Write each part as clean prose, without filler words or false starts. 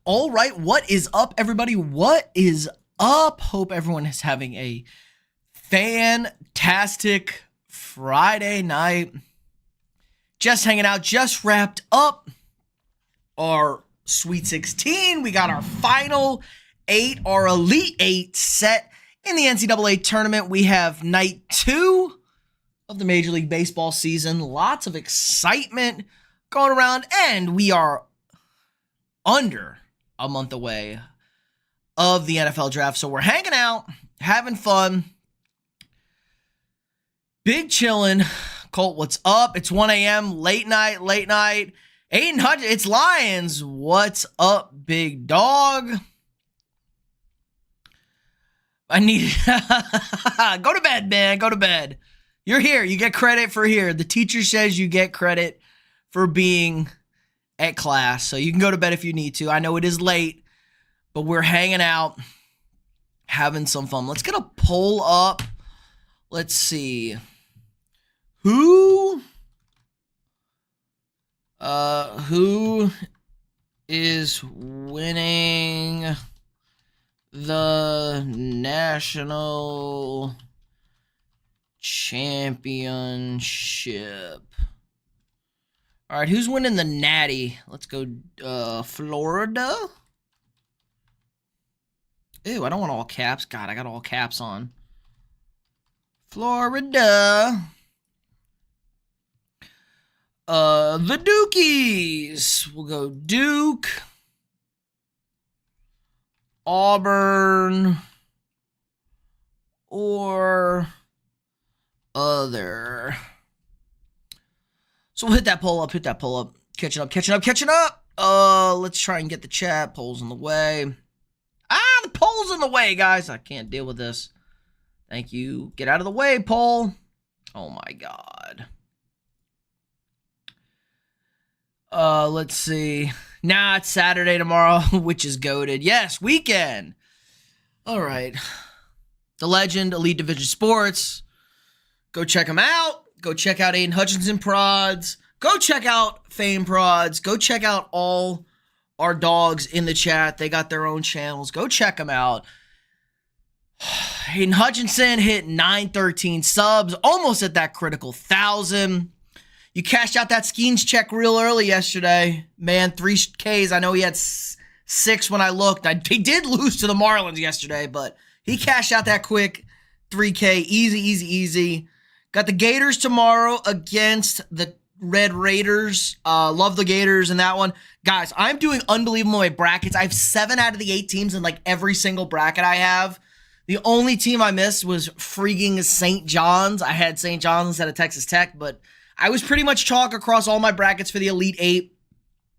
All right, what is up, everybody? What is up? Hope everyone is having a fantastic Friday night. Just hanging out, just wrapped up our Sweet 16. We got our final 8, our Elite 8 set in the NCAA tournament. We have night 2 of the Major League Baseball season. Lots of excitement going around, and we are under a month away of the NFL draft. So we're hanging out, having fun, big chillin'. Colt, what's up? It's 1 a.m., late night. Aiden Hutch, it's Lions. What's up, big dog? I need go to bed, man. Go to bed. You're here. You get credit for here. The teacher says you get credit for being at class. So you can go to bed if you need to. I know it is late, but we're hanging out, having some fun. Let's get a poll up. Let's see. Who is winning the national championship? All right, who's winning the Natty? Let's go Florida. Ew, I don't want all caps. God, I got all caps on. Florida. The Dukies. We'll go Duke. Auburn. Or other. So we'll hit that poll up. Catching up. Let's try and get the chat. Poll's in the way. The poll's in the way, guys. I can't deal with this. Thank you. Get out of the way, poll. Oh, my God. Let's see. Nah, it's Saturday tomorrow, which is goated. Yes, weekend. All right. The legend, Elite Division Sports. Go check them out. Go check out Aiden Hutchinson Prods. Go check out Fame Prods. Go check out all our dogs in the chat. They got their own channels. Go check them out. Aiden Hutchinson hit 913 subs, almost at that critical 1,000. You cashed out that Skeens check real early yesterday. Man, 3Ks. I know he had 6 when I looked. He did lose to the Marlins yesterday, but he cashed out that quick 3K. Easy. Got the Gators tomorrow against the Red Raiders. Love the Gators in that one. Guys, I'm doing unbelievable with brackets. I have 7 out of the 8 teams in like every single bracket I have. The only team I missed was freaking St. John's. I had St. John's instead of Texas Tech, but I was pretty much chalk across all my brackets for the Elite 8.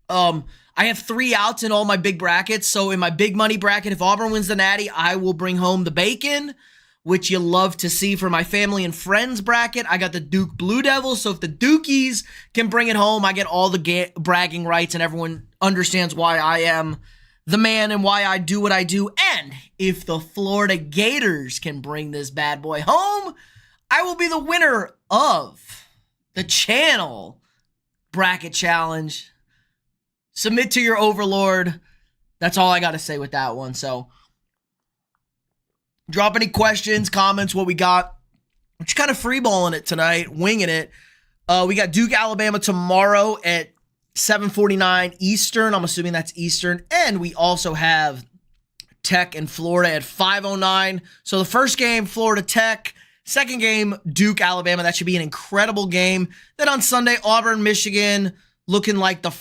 I have 3 outs in all my big brackets. So in my big money bracket, if Auburn wins the Natty, I will bring home the bacon, which you love to see. For my family and friends bracket, I got the Duke Blue Devils. So if the Dukies can bring it home, I get all the bragging rights, and everyone understands why I am the man and why I do what I do. And if the Florida Gators can bring this bad boy home, I will be the winner of the channel bracket challenge. Submit to your overlord. That's all I got to say with that one. So drop any questions, comments, what we got. We're just kind of freeballing it tonight, winging it. We got Duke, Alabama tomorrow at 7:49 Eastern. I'm assuming that's Eastern. And we also have Tech and Florida at 5:09. So the first game, Florida Tech. Second game, Duke, Alabama. That should be an incredible game. Then on Sunday, Auburn, Michigan, looking like the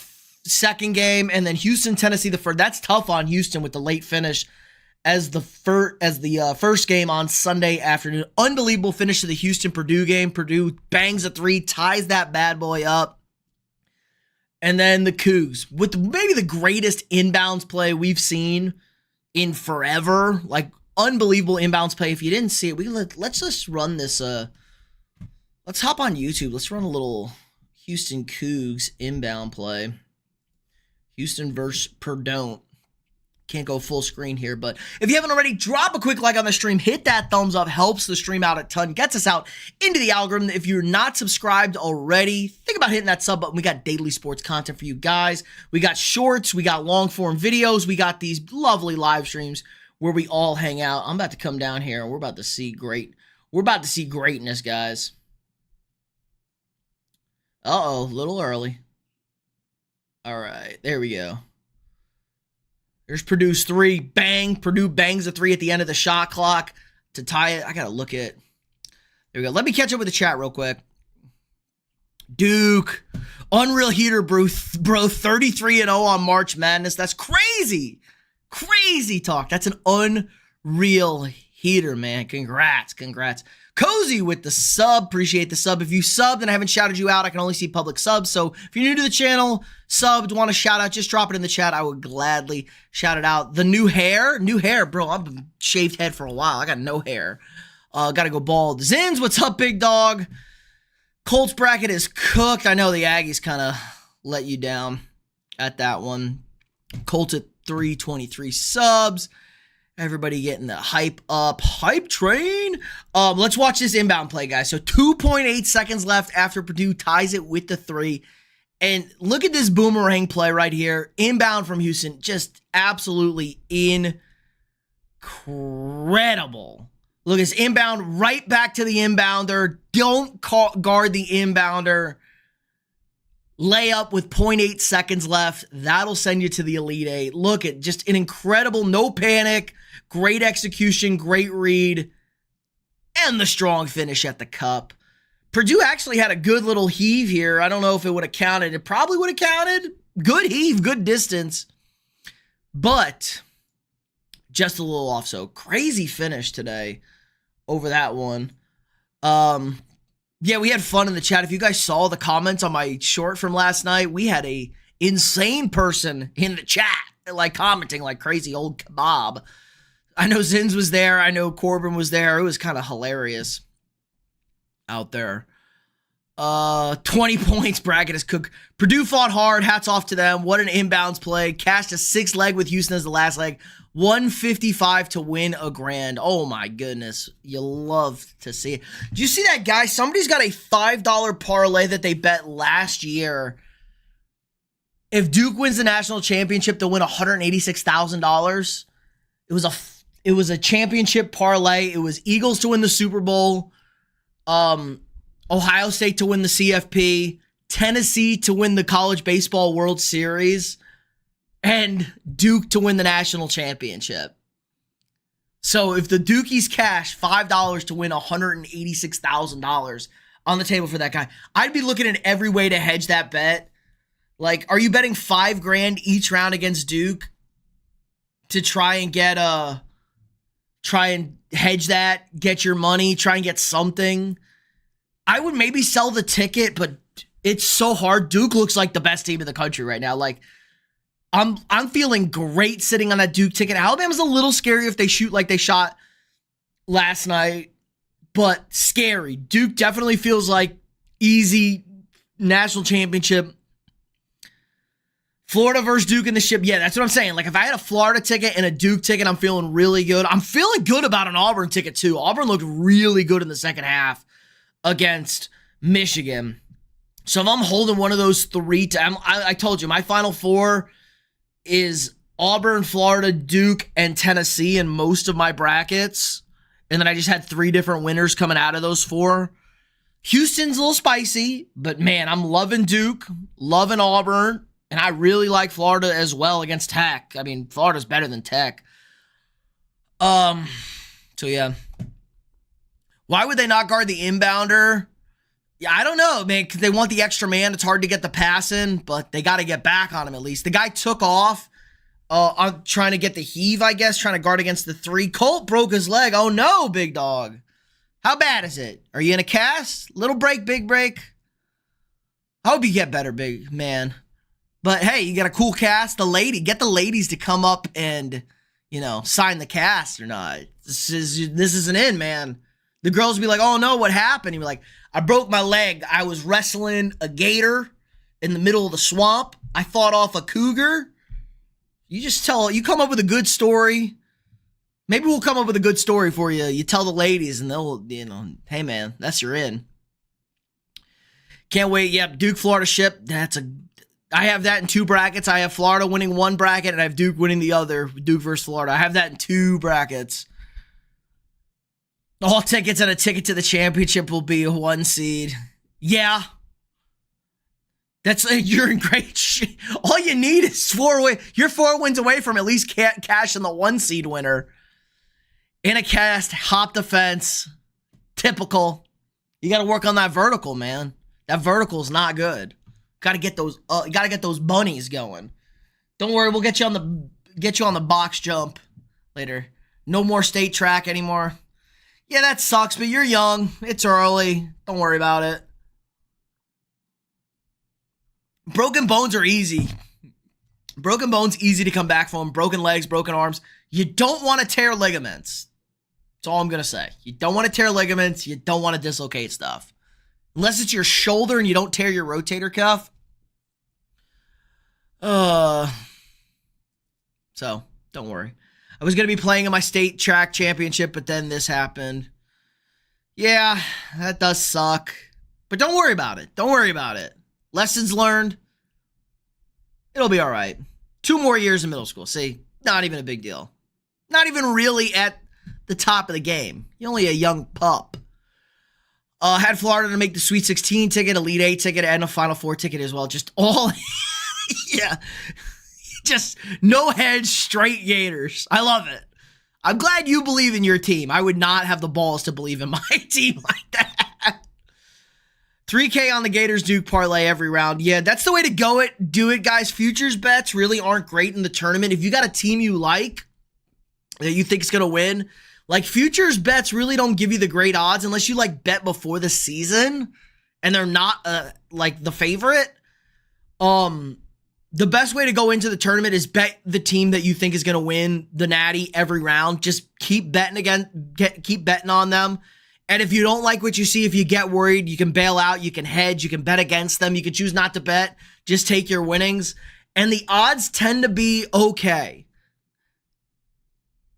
second game. And then Houston, Tennessee, the first. That's tough on Houston with the late finish as the first game on Sunday afternoon. Unbelievable finish to the Houston-Purdue game. Purdue bangs a 3, ties that bad boy up. And then the Cougs with maybe the greatest inbounds play we've seen in forever. Like, unbelievable inbounds play. If you didn't see it, let's just run this. Let's hop on YouTube. Let's run a little Houston Cougs inbound play. Houston versus Purdue. can't go full screen here, but if you haven't already, drop a quick like on the stream, hit that thumbs up, helps the stream out a ton, gets us out into the algorithm. If you're not subscribed already, think about hitting that sub button. We got daily sports content for you guys. We got shorts, we got long form videos, we got these lovely live streams where we all hang out. I'm about to come down here and we're about to see greatness, guys. Uh-oh, a little early. All right, there we go. There's Purdue's 3. Bang. Purdue bangs a 3 at the end of the shot clock to tie it. I got to look at. There we go. Let me catch up with the chat real quick. Duke. Unreal heater, bro. 33-0 on March Madness. That's crazy. Crazy talk. That's an unreal heater, man. Congrats. Cozy with the sub. Appreciate the sub. If you subbed and I haven't shouted you out, I can only see public subs. So if you're new to the channel, subbed, want to shout out, just drop it in the chat. I would gladly shout it out. The new hair, bro. I've been shaved head for a while. I got no hair. Got to go bald. Zins, what's up, big dog? Colts bracket is cooked. I know the Aggies kind of let you down at that one. Colts at 323 subs. Everybody getting the hype up. Hype train. Let's watch this inbound play, guys. So 2.8 seconds left after Purdue ties it with the 3. And look at this boomerang play right here. Inbound from Houston. Just absolutely incredible. Look, it's inbound right back to the inbounder. Don't guard the inbounder. Layup with 0.8 seconds left. That'll send you to the Elite 8. Look at just an incredible, no panic, great execution, great read, and the strong finish at the cup. Purdue actually had a good little heave here. I don't know if it would have counted. It probably would have counted. Good heave, good distance, but just a little off. So crazy finish today over that one. Yeah, we had fun in the chat. If you guys saw the comments on my short from last night, we had a insane person in the chat, like commenting like crazy old kebab. I know Zins was there. I know Corbin was there. It was kind of hilarious out there. 20 points, bracket is cooked. Purdue fought hard. Hats off to them. What an inbounds play. Cashed a 6 leg with Houston as the last leg. 155 to win a grand. Oh my goodness. You love to see it. Did you see that, guy? Somebody's got a $5 parlay that they bet last year. If Duke wins the national championship, they'll win $186,000. It was a championship parlay. It was Eagles to win the Super Bowl. Ohio State to win the CFP. Tennessee to win the College Baseball World Series. And Duke to win the national championship. So if the Dukies cash $5 to win $186,000 on the table for that guy, I'd be looking at every way to hedge that bet. Like, are you betting $5 grand each round against Duke to try and hedge that, get your money, try and get something? I would maybe sell the ticket, but it's so hard. Duke looks like the best team in the country right now. Like, I'm feeling great sitting on that Duke ticket. Alabama's a little scary if they shoot like they shot last night, but scary. Duke definitely feels like easy national championship. Florida versus Duke in the ship. Yeah, that's what I'm saying. Like, if I had a Florida ticket and a Duke ticket, I'm feeling really good. I'm feeling good about an Auburn ticket too. Auburn looked really good in the second half against Michigan. So if I'm holding one of those 3, I told you, my final 4 is Auburn, Florida, Duke, and Tennessee in most of my brackets. And then I just had 3 different winners coming out of those 4. Houston's a little spicy, but man, I'm loving Duke, loving Auburn, and I really like Florida as well against Tech. I mean, Florida's better than Tech. So yeah. Why would they not guard the inbounder? Yeah, I don't know, man, because they want the extra man. It's hard to get the pass in, but they got to get back on him at least. The guy took off on trying to get the heave, I guess, trying to guard against the 3. Colt broke his leg. Oh, no, big dog. How bad is it? Are you in a cast? Little break, big break? I hope you get better, big man. But, hey, you got a cool cast. Get the ladies to come up and, sign the cast or not. This isn't in, man. The girls be like, oh, no, what happened? You'd be like, I broke my leg. I was wrestling a gator in the middle of the swamp. I fought off a cougar. You come up with a good story. Maybe we'll come up with a good story for you. You tell the ladies and they'll, hey man, that's your in. Can't wait. Yep, Duke, Florida ship. I have that in 2 brackets. I have Florida winning 1 bracket and I have Duke winning the other. Duke versus Florida. I have that in 2 brackets. All tickets and a ticket to the championship will be a 1 seed. Yeah. You're in great shape. All you need is 4 wins. You're 4 wins away from at least cash in the 1 seed winner. In a cast, hop the fence. Typical. You got to work on that vertical, man. That vertical is not good. Got to get those bunnies going. Don't worry, we'll get you on the box jump later. No more state track anymore. Yeah, that sucks, but you're young. It's early. Don't worry about it. Broken bones are easy. Broken bones, easy to come back from. Broken legs, broken arms. You don't want to tear ligaments. That's all I'm going to say. You don't want to tear ligaments. You don't want to dislocate stuff. Unless it's your shoulder and you don't tear your rotator cuff. So, don't worry. I was going to be playing in my state track championship, but then this happened. Yeah, that does suck. But don't worry about it. Don't worry about it. Lessons learned. It'll be all right. 2 more years in middle school. See, not even a big deal. Not even really at the top of the game. You're only a young pup. Had Florida to make the Sweet 16 ticket, Elite 8 ticket, and a Final Four ticket as well. Just all, yeah. Just no hedge, straight Gators. I love it. I'm glad you believe in your team. I would not have the balls to believe in my team like that. 3K on the Gators Duke parlay every round. Yeah, that's the way to do it, guys. Futures bets really aren't great in the tournament. If you got a team you like that you think is going to win, like futures bets really don't give you the great odds unless you like bet before the season and they're not like the favorite. The best way to go into the tournament is bet the team that you think is going to win the Natty every round. Just keep betting keep betting on them. And if you don't like what you see, if you get worried, you can bail out, you can hedge, you can bet against them, you can choose not to bet, just take your winnings. And the odds tend to be okay.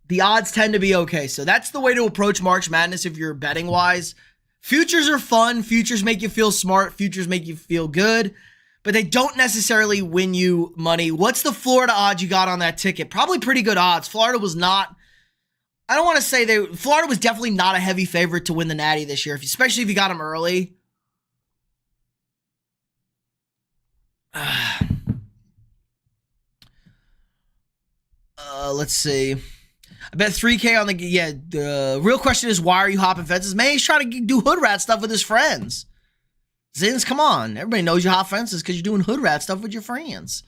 The odds tend to be okay. So that's the way to approach March Madness if you're betting wise. Futures are fun. Futures make you feel smart. Futures make you feel good. But they don't necessarily win you money. What's the Florida odds you got on that ticket? Probably pretty good odds. Florida was not, I don't want to say Florida was definitely not a heavy favorite to win the Natty this year, especially if you got them early. Let's see. I bet 3K on the real question is, why are you hopping fences? Man, he's trying to do hood rat stuff with his friends. Zins, come on. Everybody knows you hop fences because you're doing hood rat stuff with your friends.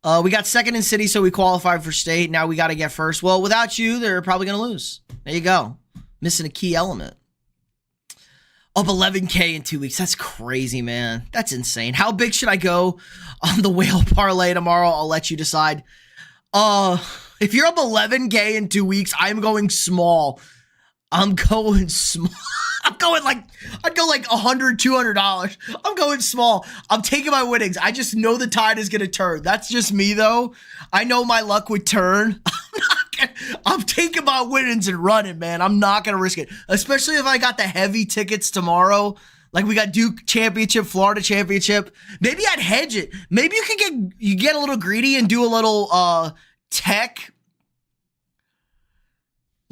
We got second in city, so we qualified for state. Now we got to get first. Well, without you, they're probably going to lose. There you go. Missing a key element. Up 11K in 2 weeks. That's crazy, man. That's insane. How big should I go on the whale parlay tomorrow? I'll let you decide. If you're up 11K in 2 weeks, I'm going small. I'm going small. I'd go like $100, $200. I'm going small. I'm taking my winnings. I just know the tide is going to turn. That's just me, though. I know my luck would turn. I'm taking my winnings and running, man. I'm not going to risk it. Especially if I got the heavy tickets tomorrow. Like we got Duke Championship, Florida Championship. Maybe I'd hedge it. Maybe you get a little greedy and do a little tech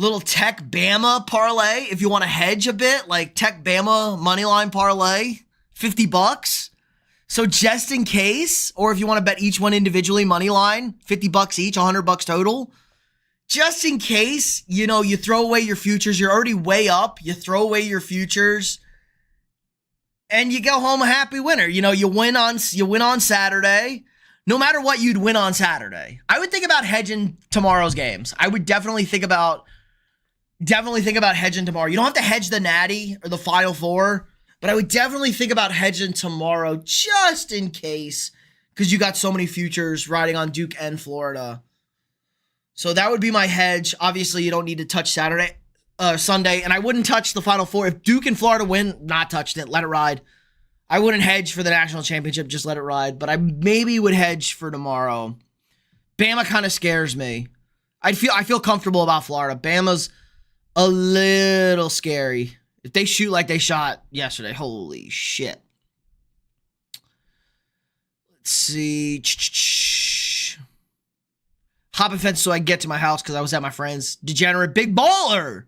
Bama parlay if you want to hedge a bit, like tech Bama moneyline parlay, $50. So just in case, or if you want to bet each one individually, moneyline, $50 each, $100 total. Just in case, you throw away your futures. You're already way up. You throw away your futures and you go home a happy winner. You win on Saturday. No matter what, you'd win on Saturday. I would think about hedging tomorrow's games. I would definitely think about hedging tomorrow. You don't have to hedge the Natty or the Final Four, but I would definitely think about hedging tomorrow just in case, because you got so many futures riding on Duke and Florida. So that would be my hedge. Obviously, you don't need to touch Sunday, and I wouldn't touch the Final Four. If Duke and Florida win, not touching it. Let it ride. I wouldn't hedge for the national championship. Just let it ride. But I maybe would hedge for tomorrow. Bama kind of scares me. I feel comfortable about Florida. Bama's a little scary. If they shoot like they shot yesterday, holy shit. Let's see. Hopping fence so I can get to my house because I was at my friend's. Degenerate Big Baller.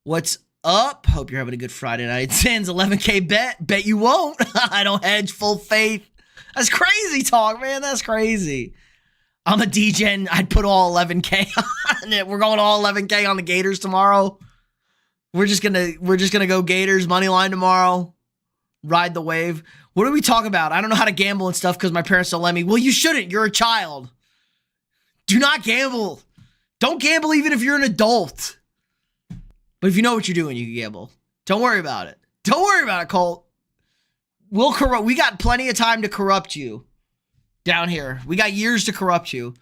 What's up? Hope you're having a good Friday night. Sins 11K bet. Bet you won't. I don't hedge. Full faith. That's crazy talk, man. That's crazy. I'm a DJ. I'd put all 11K on it. We're going all 11K on the Gators tomorrow. We're just gonna go Gators money line tomorrow. Ride the wave. What do we talk about? I don't know how to gamble and stuff because my parents don't let me. Well, you shouldn't. You're a child. Do not gamble. Don't gamble even if you're an adult. But if you know what you're doing, you can gamble. Don't worry about it. Don't worry about it, Colt. We'll corrupt. We got plenty of time to corrupt you down here. We got years to corrupt you.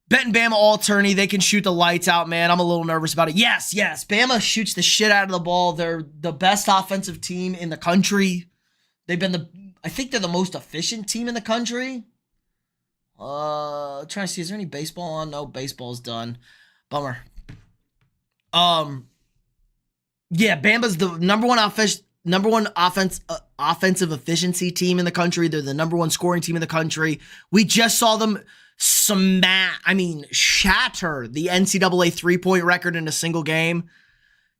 Betting Bama all tourney. They can shoot the lights out, man. I'm a little nervous about it. Yes. Bama shoots the shit out of the ball. They're the best offensive team in the country. I think they're the most efficient team in the country. Trying to see, is there any baseball on? No, baseball's done. Bummer. Yeah, Bama's the number one offensive efficiency team in the country. They're the number one scoring team in the country. We just saw them shatter the NCAA three-point record in a single game.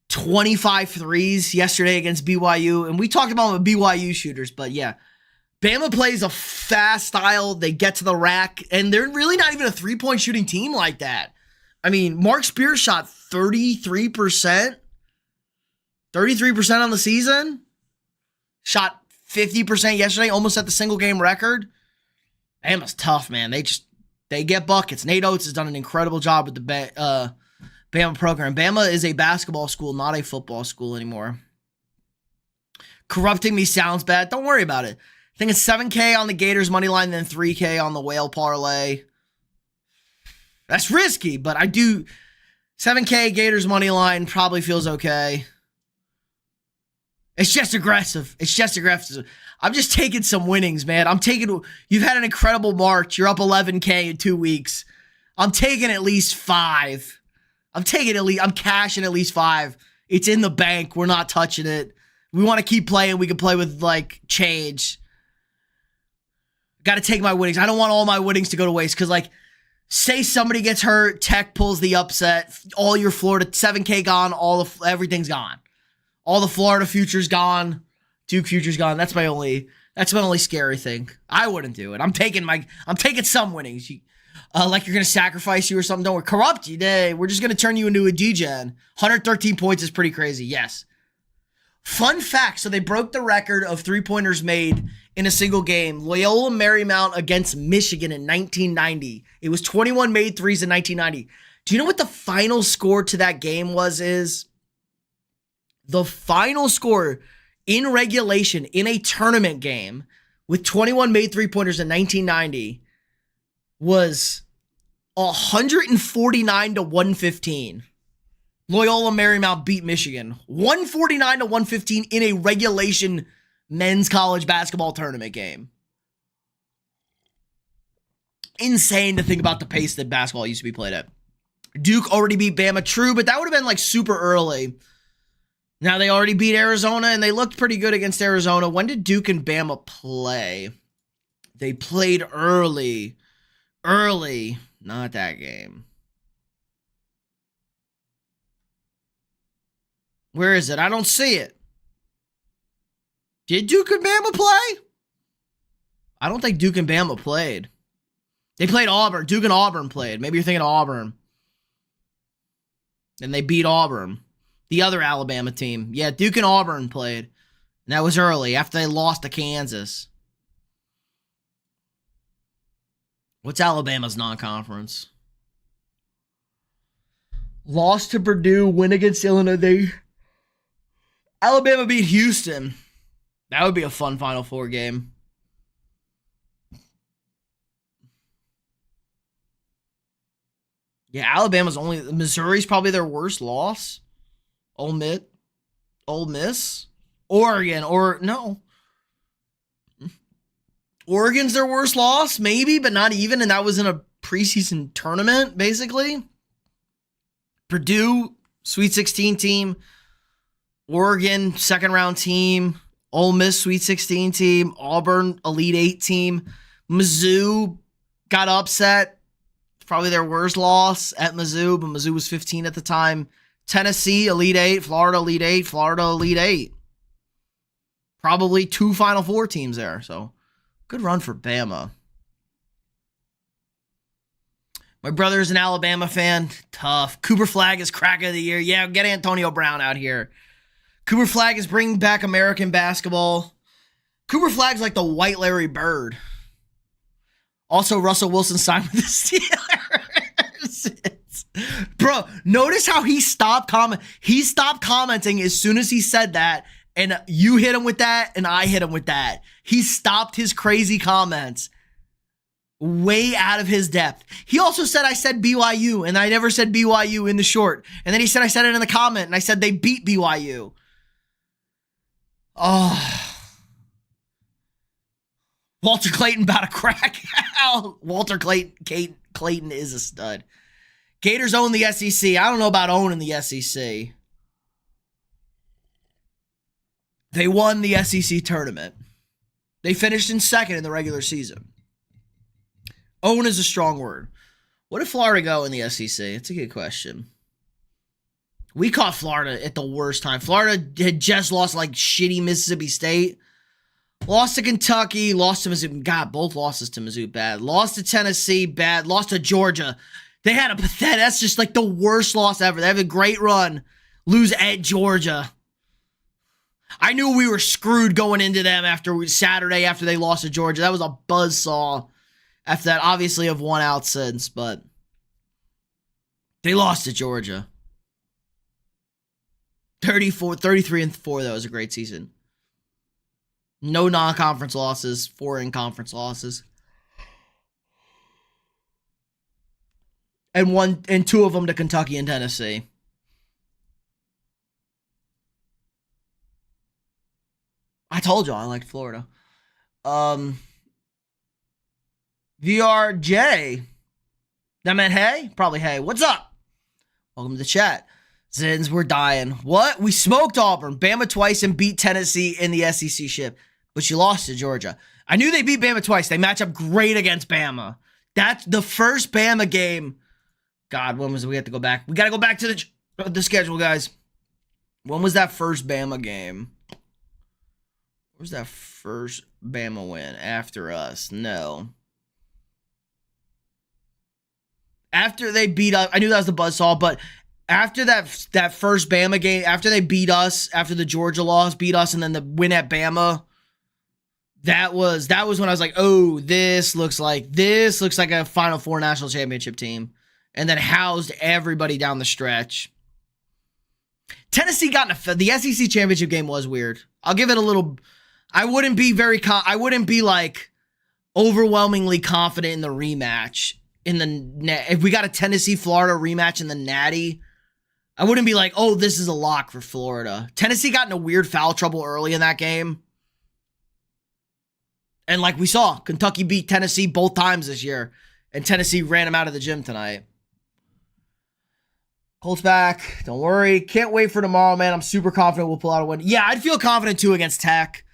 25 threes yesterday against BYU. And we talked about the BYU shooters, but yeah. Bama plays a fast style. They get to the rack, and they're really not even a three-point shooting team like that. I mean, Mark Spears shot 33%. 33% on the season. Shot 50% yesterday, almost at the single-game record. Bama's tough, man. They get buckets. Nate Oates has done an incredible job with the Bama program. Bama is a basketball school, not a football school anymore. Corrupting me sounds bad. Don't worry about it. I think it's 7K on the Gators money line, then 3K on the Whale parlay. That's risky, but I do. 7K Gators money line probably feels okay. It's just aggressive. I'm just taking some winnings, man. You've had an incredible March. You're up 11K in 2 weeks. I'm taking at least 5. I'm cashing at least 5. It's in the bank. We're not touching it. We want to keep playing. We can play with change. Got to take my winnings. I don't want all my winnings to go to waste because say somebody gets hurt, Tech pulls the upset, all your Florida 7K gone, everything's gone. All the Florida futures gone, Duke futures gone. That's my only scary thing. I wouldn't do it. I'm taking some winnings. You're gonna sacrifice you or something. Don't worry. Corrupt you. We're just gonna turn you into a degen. 113 points is pretty crazy. Yes. Fun fact. So they broke the record of 3-pointers made in a single game. Loyola Marymount against Michigan in 1990. It was 21 made threes in 1990. Do you know what the final score to that game is? The final score in regulation in a tournament game with 21 made 3-pointers in 1990 was 149 to 115. Loyola Marymount beat Michigan 149 to 115 in a regulation men's college basketball tournament game. Insane to think about the pace that basketball used to be played at. Duke already beat Bama, true, but that would have been super early. Now they already beat Arizona, and they looked pretty good against Arizona. When did Duke and Bama play? They played early. Not that game. Where is it? I don't see it. Did Duke and Bama play? I don't think Duke and Bama played. They played Auburn. Duke and Auburn played. Maybe you're thinking of Auburn. And they beat Auburn. The other Alabama team. Yeah, Duke and Auburn played. And that was early, after they lost to Kansas. What's Alabama's non-conference? Lost to Purdue, win against Illinois. Alabama beat Houston. That would be a fun Final Four game. Yeah, Missouri's probably their worst loss. Ole Miss, Oregon, Oregon's their worst loss, maybe, but not even, and that was in a preseason tournament, basically. Purdue, Sweet 16 team. Oregon, second round team. Ole Miss, Sweet 16 team. Auburn, Elite 8 team. Mizzou got upset. Probably their worst loss at Mizzou, but Mizzou was 15 at the time. Tennessee, Elite 8. Florida, Elite 8. Florida, Elite 8. Probably 2 Final Four teams there. So, good run for Bama. My brother is an Alabama fan. Tough. Cooper Flagg is crack of the year. Yeah, get Antonio Brown out here. Cooper Flagg is bringing back American basketball. Cooper Flagg's like the white Larry Bird. Also, Russell Wilson signed with the Steelers. Bro, notice how he stopped commenting as soon as he said that, and you hit him with that, and I hit him with that. He stopped his crazy comments. Way out of his depth. He also said I said BYU, and I never said BYU in the short. And then he said I said it in the comment, and I said they beat BYU. Oh. Walter Clayton about to crack out. Walter Clayton is a stud. Gators own the SEC. I don't know about owning the SEC. They won the SEC tournament. They finished in second in the regular season. Own is a strong word. What did Florida go in the SEC? It's a good question. We caught Florida at the worst time. Florida had just lost like shitty Mississippi State. Lost to Kentucky. Lost to Mizzou. God, both losses to Mizzou bad. Lost to Tennessee bad. Lost to Georgia. They had a pathetic. That's just like the worst loss ever. They have a great run. Lose at Georgia. I knew we were screwed going into them Saturday after they lost to Georgia. That was a buzzsaw. After that, obviously, have won out since, but they lost to Georgia. 33-4, that was a great season. No non-conference losses, 4 in-conference losses. And 2 of them to Kentucky and Tennessee. I told y'all I liked Florida. VRJ. That meant hey? Probably hey. What's up? Welcome to the chat. Zins, we're dying. What? We smoked Auburn. Bama twice and beat Tennessee in the SEC ship. But you lost to Georgia. I knew they beat Bama twice. They match up great against Bama. That's the first Bama game. God, when was it? We have to go back. We got to go back to the schedule, guys. When was that first Bama game? What was that first Bama win after us? No. After they beat us, I knew that was the buzzsaw, but after that first Bama game, after they beat us, after the Georgia loss, beat us, and then the win at Bama, that was when I was like, oh, this looks like a Final Four national championship team, and then housed everybody down the stretch. Tennessee got the SEC championship game was weird. I'll give it a little. I wouldn't be like overwhelmingly confident in the rematch. If we got a Tennessee-Florida rematch in the Natty, I wouldn't be like, oh, this is a lock for Florida. Tennessee got into weird foul trouble early in that game. And like we saw, Kentucky beat Tennessee both times this year. And Tennessee ran them out of the gym tonight. Colts back. Don't worry. Can't wait for tomorrow, man. I'm super confident we'll pull out a win. Yeah, I'd feel confident too against Tech.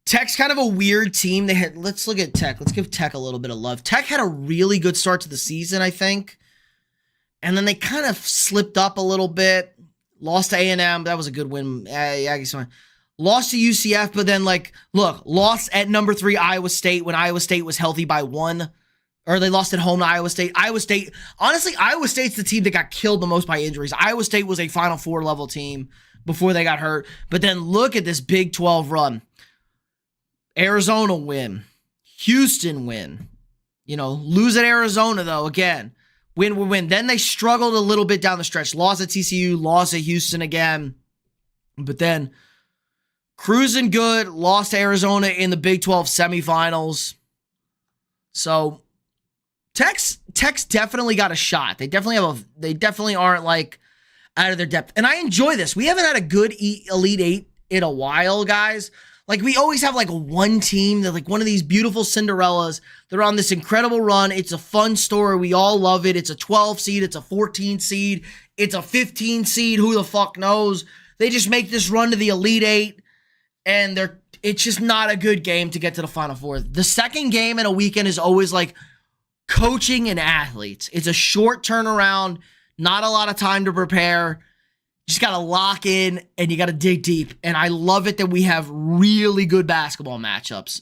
Tech's kind of a weird team. Let's look at Tech. Let's give Tech a little bit of love. Tech had a really good start to the season, I think. And then they kind of slipped up a little bit. Lost to A&M. That was a good win. Aggies fine. Lost to UCF, but then lost at number 3 Iowa State when Iowa State was healthy by 1. Or they lost at home to Iowa State. Honestly, Iowa State's the team that got killed the most by injuries. Iowa State was a Final Four level team before they got hurt. But then look at this Big 12 run. Arizona win. Houston win. Lose at Arizona, though, again. Win. Then they struggled a little bit down the stretch. Lost at TCU, lost at Houston again. But then cruising good, lost to Arizona in the Big 12 semifinals. So Tech's definitely got a shot. They definitely aren't like out of their depth. And I enjoy this. We haven't had a good Elite 8 in a while, guys. Like, we always have, like, one team that, like, one of these beautiful Cinderellas. They're on this incredible run. It's a fun story. We all love it. It's a 12 seed. It's a 14 seed. It's a 15 seed. Who the fuck knows? They just make this run to the Elite Eight, and it's just not a good game to get to the Final Four. The second game in a weekend is always, like, coaching and athletes. It's a short turnaround, not a lot of time to prepare. Just got to lock in, and you got to dig deep. And I love it that we have really good basketball matchups.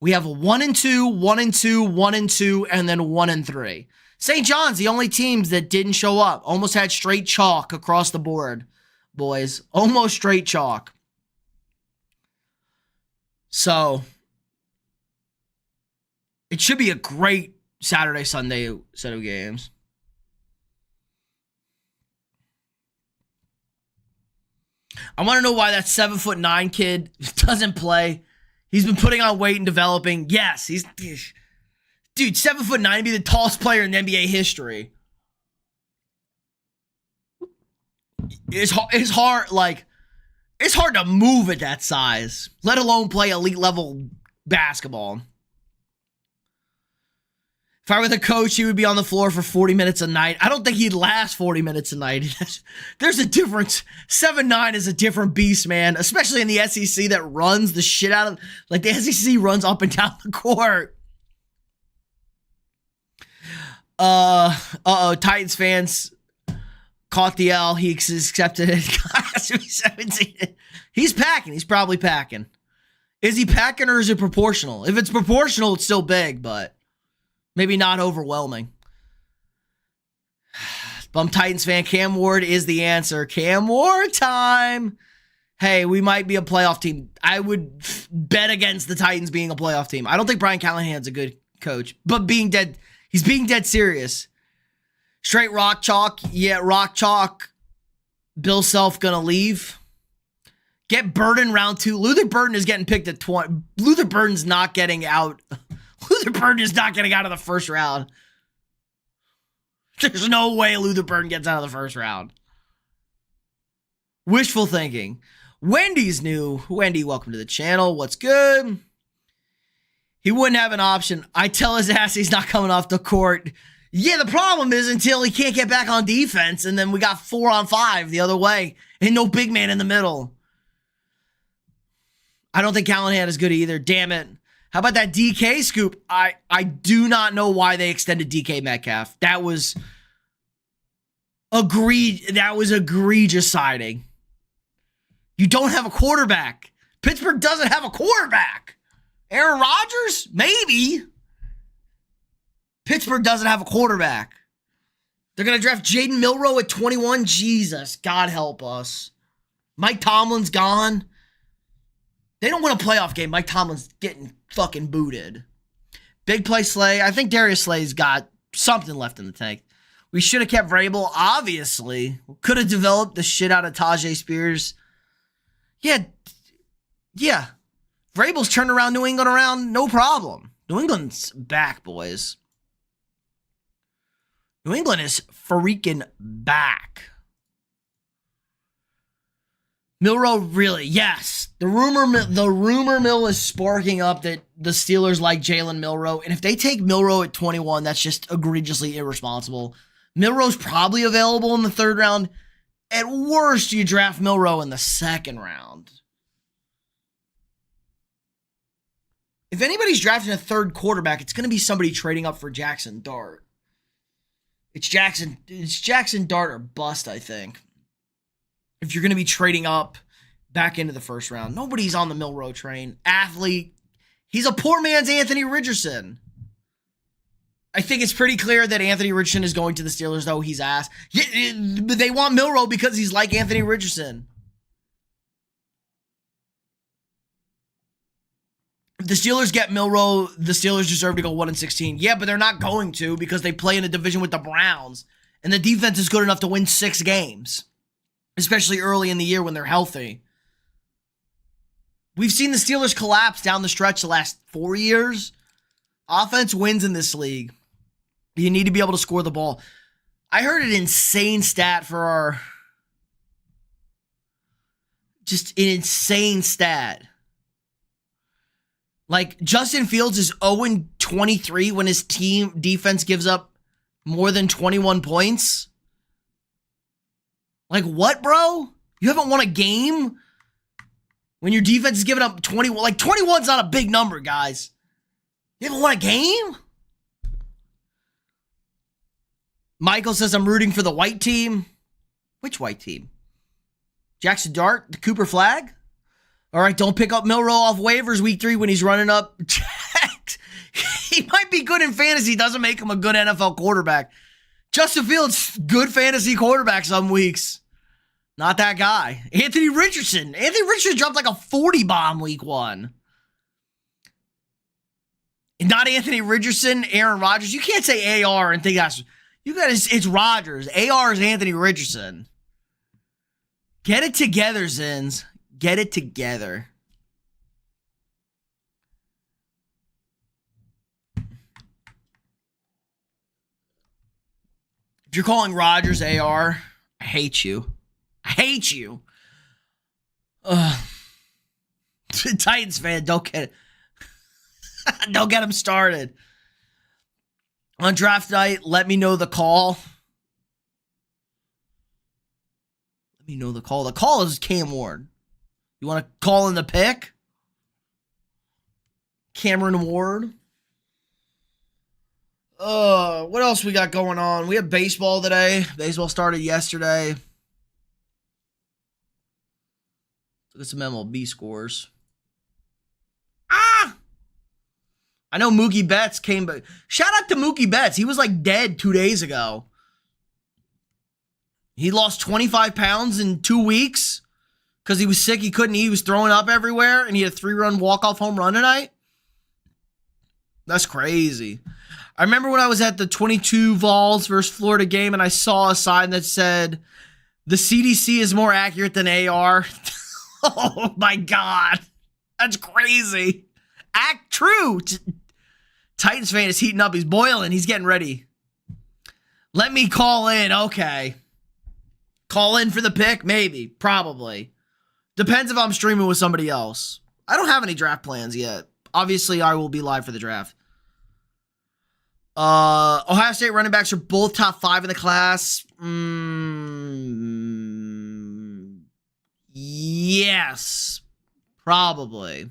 We have a 1-2, 1-2, 1-2, and then 1-3. St. John's, the only teams that didn't show up. Almost had straight chalk across the board, boys. Almost straight chalk. So, it should be a great Saturday, Sunday set of games. I want to know why that 7'9" kid doesn't play. He's been putting on weight and developing. Yes, dude, 7'9" be the tallest player in NBA history. It's hard, like, it's hard to move at that size, let alone play elite level basketball. If I were the coach, he would be on the floor for 40 minutes a night. I don't think he'd last 40 minutes a night. There's a difference. 7'9" is a different beast, man. Especially in the SEC that runs the shit out of... Like, the SEC runs up and down the court. Titans fans caught the L. He accepted it. Class of 17. He's packing. He's probably packing. Is he packing or is it proportional? If it's proportional, it's still big, but... maybe not overwhelming. Bum Titans fan, Cam Ward is the answer. Cam Ward time. Hey, we might be a playoff team. I would bet against the Titans being a playoff team. I don't think Brian Callahan's a good coach, but he's being dead serious. Straight rock chalk. Yeah, rock chalk. Bill Self gonna leave. Get Burden round 2. Luther Burden is getting picked at 20. Luther Burden's not getting out. Luther Burden is not getting out of the first round. There's no way Luther Burden gets out of the first round. Wishful thinking. Wendy's new. Wendy, welcome to the channel. What's good? He wouldn't have an option. I tell his ass he's not coming off the court. Yeah, the problem is until he can't get back on defense, and then we got 4-on-5 the other way, and no big man in the middle. I don't think Callahan is good either. Damn it. How about that DK scoop? I do not know why they extended DK Metcalf. That was egregious siding. You don't have a quarterback. Pittsburgh doesn't have a quarterback. Aaron Rodgers? Maybe. Pittsburgh doesn't have a quarterback. They're going to draft Jaden Milroe at 21. Jesus, God help us. Mike Tomlin's gone. They don't win a playoff game. Mike Tomlin's getting fucking booted. Big play Slay. I think Darius Slay's got something left in the tank. We should have kept Vrabel, obviously. Could have developed the shit out of Tajay Spears. Yeah. Vrabel's turned around New England around, no problem. New England's back, boys. New England is freaking back. Milroe, really, yes. The rumor mill is sparking up that the Steelers like Jalen Milroe. And if they take Milroe at 21, that's just egregiously irresponsible. Milroe's probably available in the third round. At worst, you draft Milroe in the second round. If anybody's drafting a third quarterback, it's going to be somebody trading up for Jackson Dart. It's Jackson Dart or bust, I think. If you're going to be trading up back into the first round. Nobody's on the Milroe train. Athlete. He's a poor man's Anthony Richardson. I think it's pretty clear that Anthony Richardson is going to the Steelers, though he's ass. But they want Milroe because he's like Anthony Richardson. If the Steelers get Milroe, the Steelers deserve to go 1-16. Yeah, but they're not going to because they play in a division with the Browns. And the defense is good enough to win 6 games. Especially early in the year when they're healthy. We've seen the Steelers collapse down the stretch the last 4 years. Offense wins in this league. You need to be able to score the ball. I heard an insane stat for our... Just an insane stat. Like, Justin Fields is 0-23 when his team defense gives up more than 21 points. Like, what, bro? You haven't won a game when your defense is giving up 21. Like, 21's not a big number, guys. You haven't won a game? Michael says, I'm rooting for the white team. Which white team? Jackson Dart, the Cooper flag? All right, don't pick up Milroe off waivers week 3 when he's running up. He might be good in fantasy. Doesn't make him a good NFL quarterback. Justin Fields, good fantasy quarterback some weeks. Not that guy. Anthony Richardson. Anthony Richardson dropped like a 40 bomb week 1. And not Anthony Richardson, Aaron Rodgers. You can't say AR and think that's... You got it's Rodgers. AR is Anthony Richardson. Get it together, Zins. Get it together. If you're calling Rodgers AR, I hate you. I hate you. Titans fan, don't get it. Don't get him started. On draft night, let me know the call. Let me know the call. The call is Cam Ward. You want to call in the pick? Cameron Ward. What else we got going on? We have baseball today. Baseball started yesterday. Look at some MLB scores. I know Mookie Betts came back. Shout out to Mookie Betts. He was like dead 2 days ago. He lost 25 pounds in 2 weeks because he was sick. He couldn't eat. He was throwing up everywhere, and he had a 3-run walk-off home run tonight. That's crazy. I remember when I was at the 22 Vols versus Florida game, and I saw a sign that said, the CDC is more accurate than AR. Oh, my God. That's crazy. Act true. Titans fan is heating up. He's boiling. He's getting ready. Let me call in. Okay. Call in for the pick? Maybe. Probably. Depends if I'm streaming with somebody else. I don't have any draft plans yet. Obviously, I will be live for the draft. Ohio State running backs are both top 5 in the class. Yes. Probably.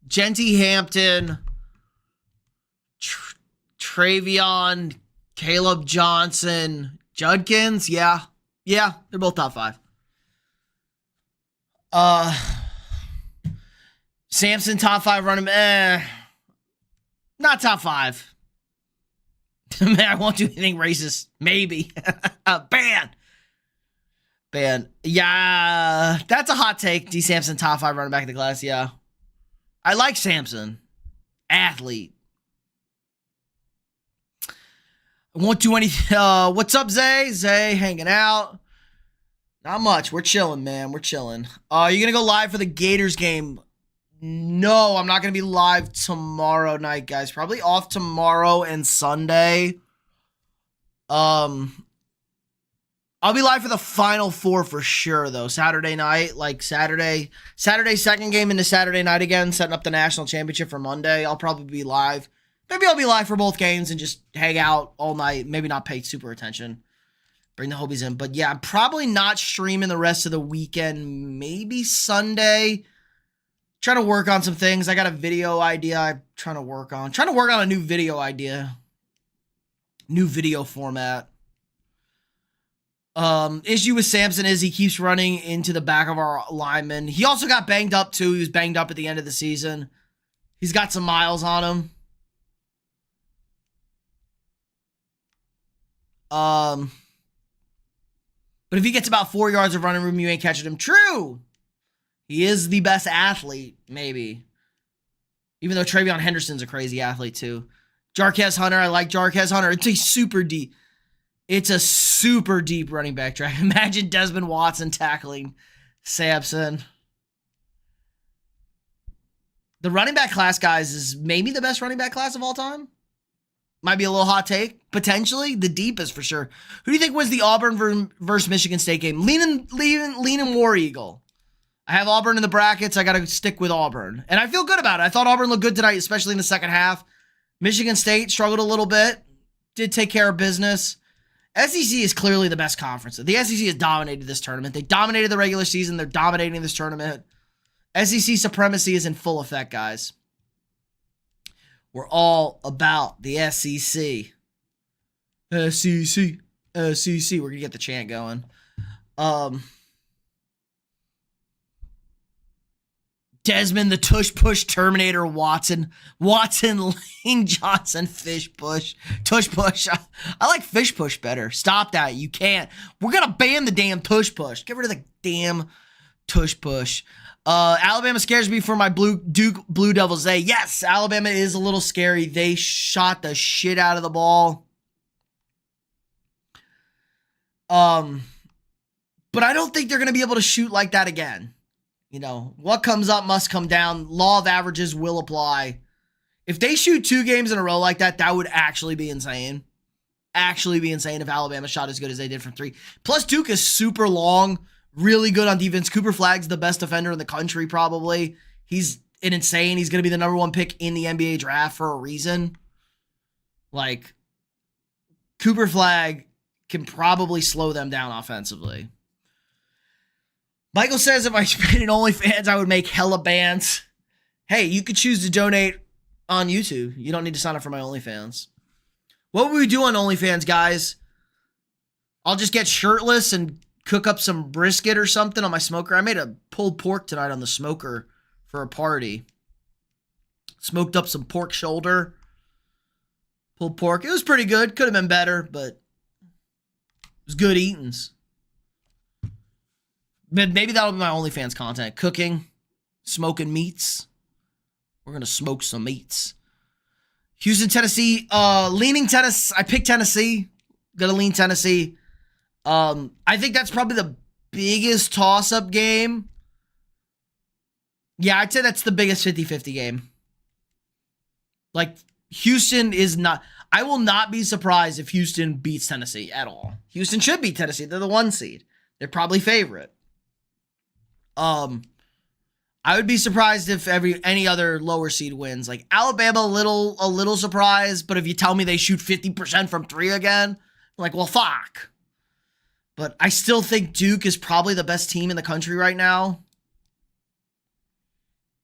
Genty Hampton, Travion, Caleb Johnson, Judkins. Yeah, they're both top 5. Samson, top 5 running. Not top 5. Man, I won't do anything racist. Maybe. Ban. Yeah, that's a hot take. D. Sampson, top 5 running back in the class. Yeah. I like Sampson. Athlete. I won't do anything. What's up, Zay? Zay hanging out. Not much. We're chilling, man. We're chilling. Are you going to go live for the Gators game? No, I'm not going to be live tomorrow night, guys. Probably off tomorrow and Sunday. I'll be live for the Final Four for sure, though. Saturday night, like Saturday second game into Saturday night again, setting up the national championship for Monday. I'll probably be live. Maybe I'll be live for both games and just hang out all night. Maybe not pay super attention. Bring the Hobies in. But yeah, I'm probably not streaming the rest of the weekend. Maybe Sunday. Trying to work on some things. I got a video idea I'm trying to work on. Trying to work on a new video idea. New video format. Issue with Sampson is he keeps running into the back of our lineman. He also got banged up too. He was banged up at the end of the season. He's got some miles on him. But if he gets about 4 yards of running room, you ain't catching him. True. He is the best athlete, maybe. Even though Travion Henderson's a crazy athlete too. Jarquez Hunter, I like Jarquez Hunter. It's a super deep. It's a super deep running back track. Imagine Desmond Watson tackling Sampson. The running back class, guys, is maybe the best running back class of all time. Might be a little hot take. Potentially. The deepest for sure. Who do you think was the Auburn versus Michigan State game? Leaning War Eagle. I have Auburn in the brackets. I got to stick with Auburn. And I feel good about it. I thought Auburn looked good tonight, especially in the second half. Michigan State struggled a little bit. Did take care of business. SEC is clearly the best conference. The SEC has dominated this tournament. They dominated the regular season. They're dominating this tournament. SEC supremacy is in full effect, guys. We're all about the SEC. SEC. SEC. We're going to get the chant going. Desmond, the tush push Terminator, Watson, Lane Johnson, fish push, tush push. I like fish push better. Stop that. You can't. We're going to ban the damn tush push. Get rid of the damn tush push. Alabama scares me for my Duke Blue Devils. Yes, Alabama is a little scary. They shot the shit out of the ball. But I don't think they're going to be able to shoot like that again. You know, what comes up must come down. Law of averages will apply. If they shoot 2 games in a row like that, that would actually be insane. Actually be insane if Alabama shot as good as they did from 3. Plus, Duke is super long, really good on defense. Cooper Flagg's the best defender in the country, probably. He's insane. He's going to be the number 1 pick in the NBA draft for a reason. Like, Cooper Flagg can probably slow them down offensively. Michael says if I spent in OnlyFans, I would make hella bands. Hey, you could choose to donate on YouTube. You don't need to sign up for my OnlyFans. What would we do on OnlyFans, guys? I'll just get shirtless and cook up some brisket or something on my smoker. I made a pulled pork tonight on the smoker for a party. Smoked up some pork shoulder. Pulled pork. It was pretty good. Could have been better, but it was good eatings. But maybe that'll be my OnlyFans content. Cooking, smoking meats. We're going to smoke some meats. Houston, Tennessee. Leaning Tennessee. I picked Tennessee. Gonna lean Tennessee. I think that's probably the biggest toss-up game. Yeah, I'd say that's the biggest 50-50 game. Like, Houston is not... I will not be surprised if Houston beats Tennessee at all. Houston should beat Tennessee. They're the 1 seed. They're probably favorite. I would be surprised if any other lower seed wins. Like Alabama, a little surprised, but if you tell me they shoot 50% from 3 again, I'm like, well, fuck. But I still think Duke is probably the best team in the country right now.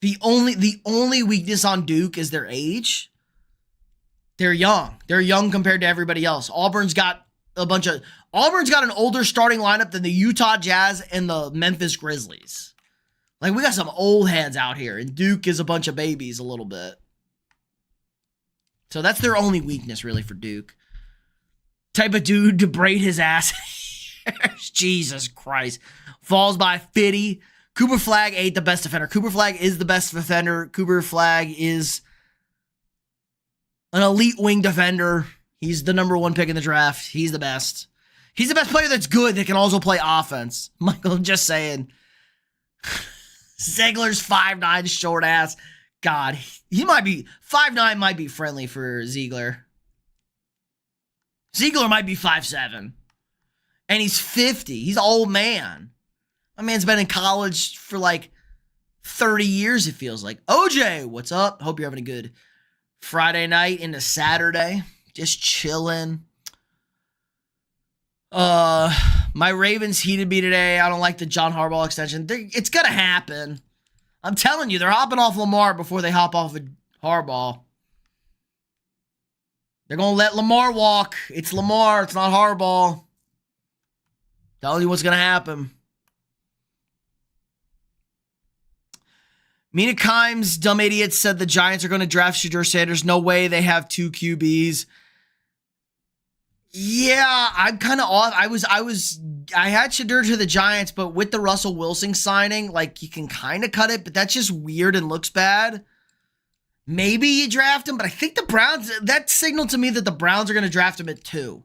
The only weakness on Duke is their age. They're young. They're young compared to everybody else. Auburn's got an older starting lineup than the Utah Jazz and the Memphis Grizzlies. Like, we got some old heads out here, and Duke is a bunch of babies a little bit. So that's their only weakness, really, for Duke. Type of dude to braid his ass. Jesus Christ. Falls by 50. Cooper Flagg ain't the best defender. Cooper Flagg is the best defender. Cooper Flagg is an elite wing defender. He's the number 1 pick in the draft. He's the best. He's the best player that's good that can also play offense. Michael, I'm just saying. Ziegler's 5'9", short ass. God, he might be 5'9", might be friendly for Ziegler. Ziegler might be 5'7". And he's 50. He's an old man. My man's been in college for like 30 years, it feels like. OJ, what's up? Hope you're having a good Friday night into Saturday. Just chilling. My Ravens heated me today. I don't like the John Harbaugh extension. It's going to happen. I'm telling you, they're hopping off Lamar before they hop off of Harbaugh. They're going to let Lamar walk. It's Lamar. It's not Harbaugh. Telling you what's going to happen. Mina Kimes, dumb idiot, said the Giants are going to draft Shedeur Sanders. No way, they have 2 QBs. Yeah, I'm kind of off. I had Shedeur to the Giants, but with the Russell Wilson signing, like, you can kind of cut it, but that's just weird and looks bad. Maybe you draft him, but I think the Browns, that signaled to me that the Browns are going to draft him at 2.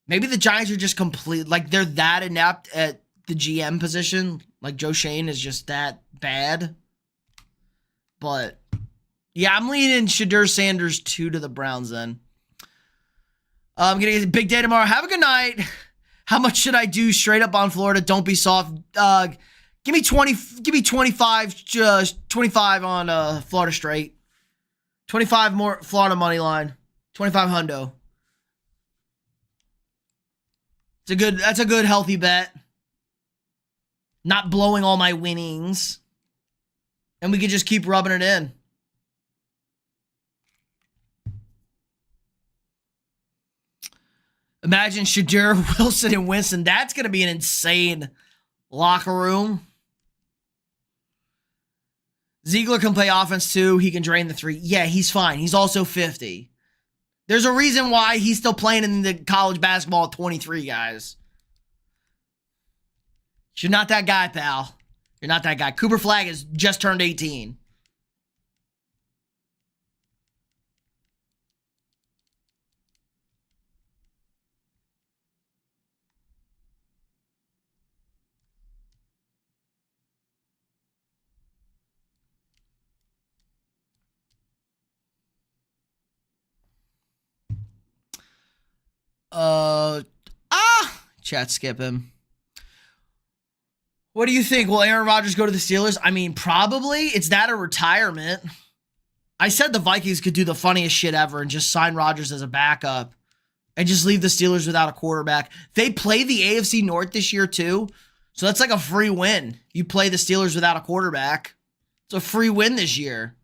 Maybe the Giants are just complete, like, they're that inept at the GM position. Like, Joe Shane is just that bad. But, yeah, I'm leaning Shedeur Sanders 2 to the Browns then. I'm going to get a big day tomorrow. Have a good night. How much should I do straight up on Florida? Don't be soft. Give me 20. Give me 25. 25 on Florida straight. 25 more Florida money line. 25 hundo. That's a good healthy bet. Not blowing all my winnings. And we could just keep rubbing it in. Imagine Shadur, Wilson, and Winston. That's going to be an insane locker room. Ziegler can play offense too. He can drain the three. Yeah, he's fine. He's also 50. There's a reason why he's still playing in the college basketball at 23, guys. You're not that guy, pal. You're not that guy. Cooper Flagg has just turned 18. Chat skip him. What do you think? Will Aaron Rodgers go to the Steelers? I mean, probably. It's that or retirement. I said the Vikings could do the funniest shit ever and just sign Rodgers as a backup and just leave the Steelers without a quarterback. They play the AFC North this year too, so that's like a free win. You play the Steelers without a quarterback. It's a free win this year.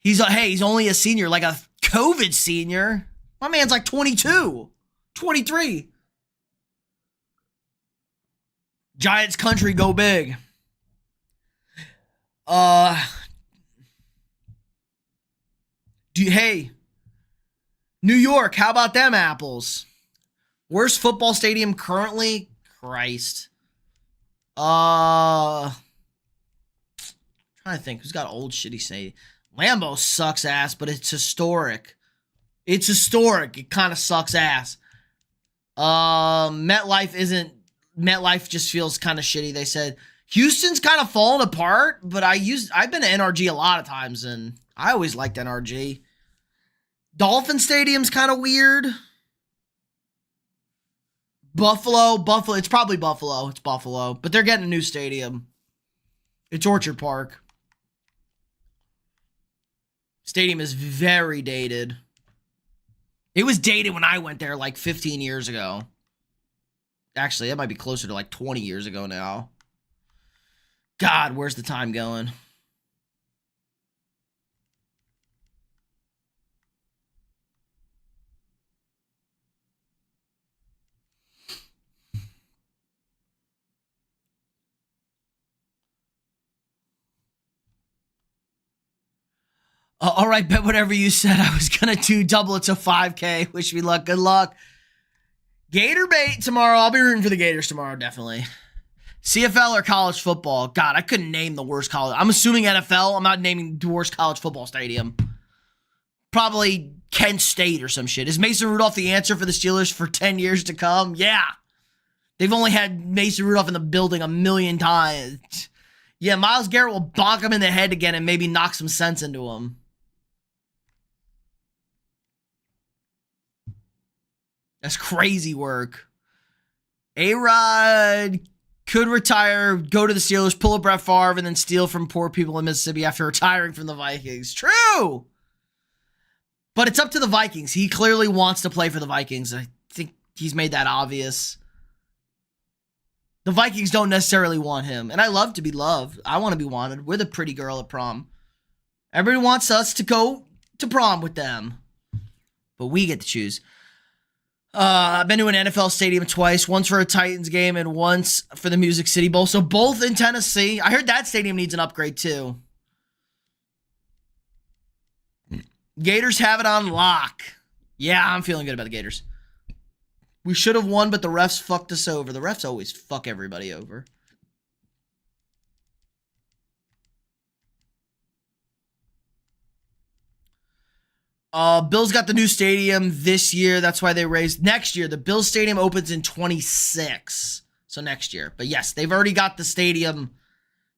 He's only a senior, like a COVID senior. My man's like 22, 23. Giants country, go big. Hey, New York, how about them apples? Worst football stadium currently? Christ. Trying to think, who's got old shitty stadium? Lambeau sucks ass, but it's historic. It's historic. It kind of sucks ass. MetLife just feels kind of shitty. They said Houston's kind of falling apart, but I've been to NRG a lot of times, and I always liked NRG. Dolphin Stadium's kind of weird. Buffalo. It's probably Buffalo. It's Buffalo, but they're getting a new stadium. It's Orchard Park. Stadium is very dated. It was dated when I went there like 15 years ago. Actually, that might be closer to like 20 years ago now. God, where's the time going? All right, bet whatever you said. I was going to do double it to 5K. Wish me luck. Good luck. Gator bait tomorrow. I'll be rooting for the Gators tomorrow, definitely. CFL or college football? God, I couldn't name the worst college. I'm assuming NFL. I'm not naming the worst college football stadium. Probably Kent State or some shit. Is Mason Rudolph the answer for the Steelers for 10 years to come? Yeah. They've only had Mason Rudolph in the building a million times. Yeah, Myles Garrett will bonk him in the head again and maybe knock some sense into him. That's crazy work. A-Rod could retire, go to the Steelers, pull a Brett Favre, and then steal from poor people in Mississippi after retiring from the Vikings. True! But it's up to the Vikings. He clearly wants to play for the Vikings. I think he's made that obvious. The Vikings don't necessarily want him. And I love to be loved. I want to be wanted. We're the pretty girl at prom. Everybody wants us to go to prom with them. But we get to choose. I've been to an NFL stadium twice, once for a Titans game and once for the Music City Bowl. So both in Tennessee. I heard that stadium needs an upgrade too. Gators have it on lock. Yeah, I'm feeling good about the Gators. We should have won, but the refs fucked us over. The refs always fuck everybody over. Bills got the new stadium this year. That's why they raised next year. The Bills stadium opens in 26. So next year. But yes, they've already got the stadium.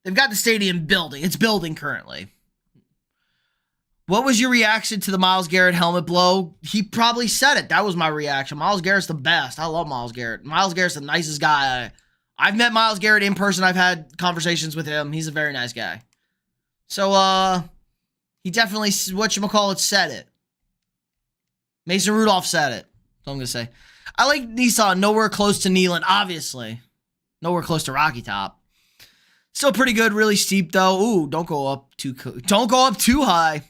They've got the stadium building. It's building currently. What was your reaction to the Myles Garrett helmet blow? He probably said it. That was my reaction. Myles Garrett's the best. I love Myles Garrett. Myles Garrett's the nicest guy. I've met Myles Garrett in person. I've had conversations with him. He's a very nice guy. So, he definitely, whatchamacallit, said it. Mason Rudolph said it. That's what I'm going to say. I like Nissan. Nowhere close to Neyland, obviously. Nowhere close to Rocky Top. Still pretty good. Really steep, though. Ooh, don't go up too high.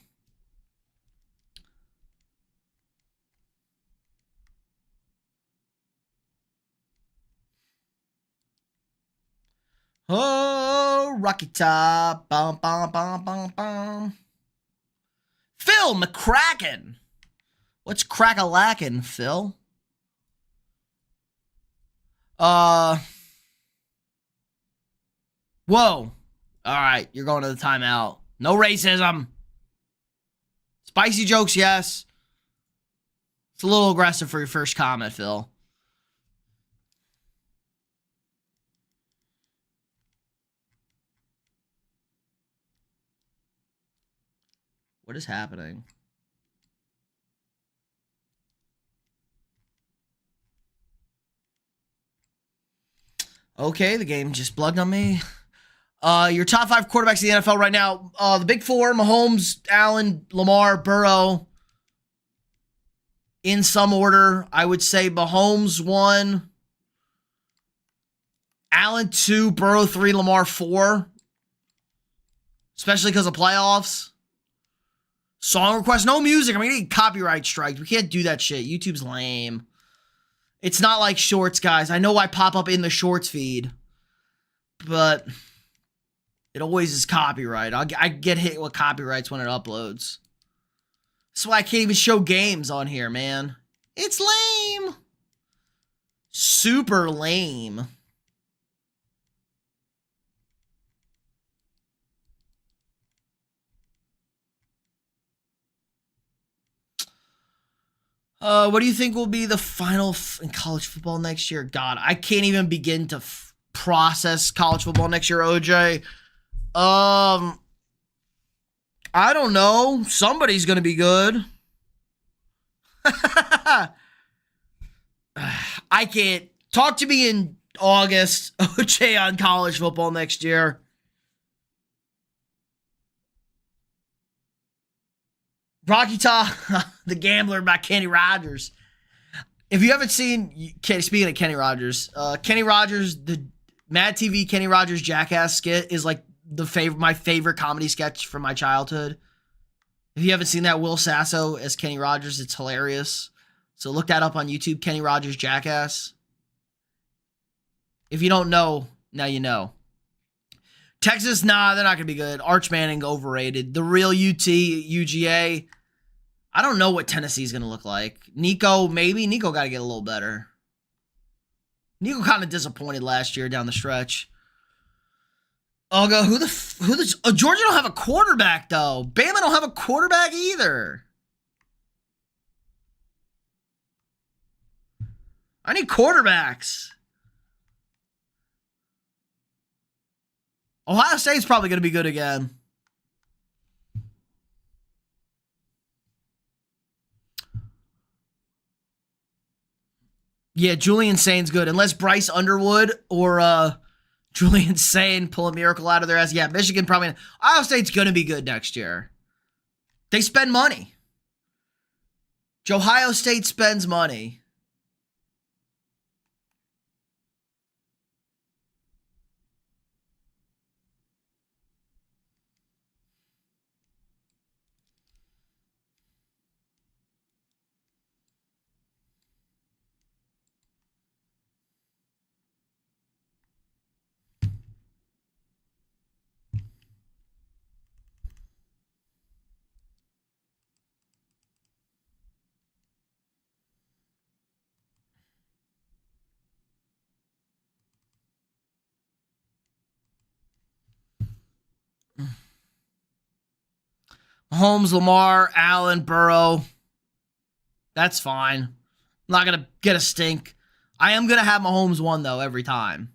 Oh, Rocky Top. Bum, bum, bum, bum, bum. Phil McCracken. What's crack-a-lackin', Phil? Whoa. All right, you're going to the timeout. No racism. Spicy jokes, yes. It's a little aggressive for your first comment, Phil. What is happening? Okay, the game just plugged on me. Your top 5 quarterbacks in the NFL right now. The big 4, Mahomes, Allen, Lamar, Burrow. In some order, I would say Mahomes 1, Allen 2, Burrow 3, Lamar 4. Especially because of playoffs. Song request, no music. I'm getting copyright strikes. We can't do that shit. YouTube's lame. It's not like shorts, guys. I know I pop up in the shorts feed, but it always is copyright. I get hit with copyrights when it uploads. That's why I can't even show games on here, man. It's lame. Super lame. What do you think will be the final in college football next year? God, I can't even begin to process college football next year, OJ. I don't know. Somebody's going to be good. I can't. Talk to me in August, OJ, on college football next year. Rocky Top, The Gambler by Kenny Rogers. If you haven't seen, speaking of Kenny Rogers, the Mad TV Kenny Rogers Jackass skit is like my favorite comedy sketch from my childhood. If you haven't seen that, Will Sasso as Kenny Rogers, it's hilarious. So look that up on YouTube, Kenny Rogers Jackass. If you don't know, now you know. Texas, nah, they're not going to be good. Arch Manning, overrated. The real UGA, I don't know what Tennessee's going to look like. Nico, maybe. Nico got to get a little better. Nico kind of disappointed last year down the stretch. Georgia don't have a quarterback, though. Bama don't have a quarterback either. I need quarterbacks. Ohio State's probably going to be good again. Yeah, Julian Sain's good. Unless Bryce Underwood or Julian Sain pull a miracle out of their ass. Yeah, Michigan probably. Ohio State's going to be good next year. They spend money. Ohio State spends money. Mahomes, Lamar, Allen, Burrow. That's fine. I'm not going to get a stink. I am going to have Mahomes 1, though, every time.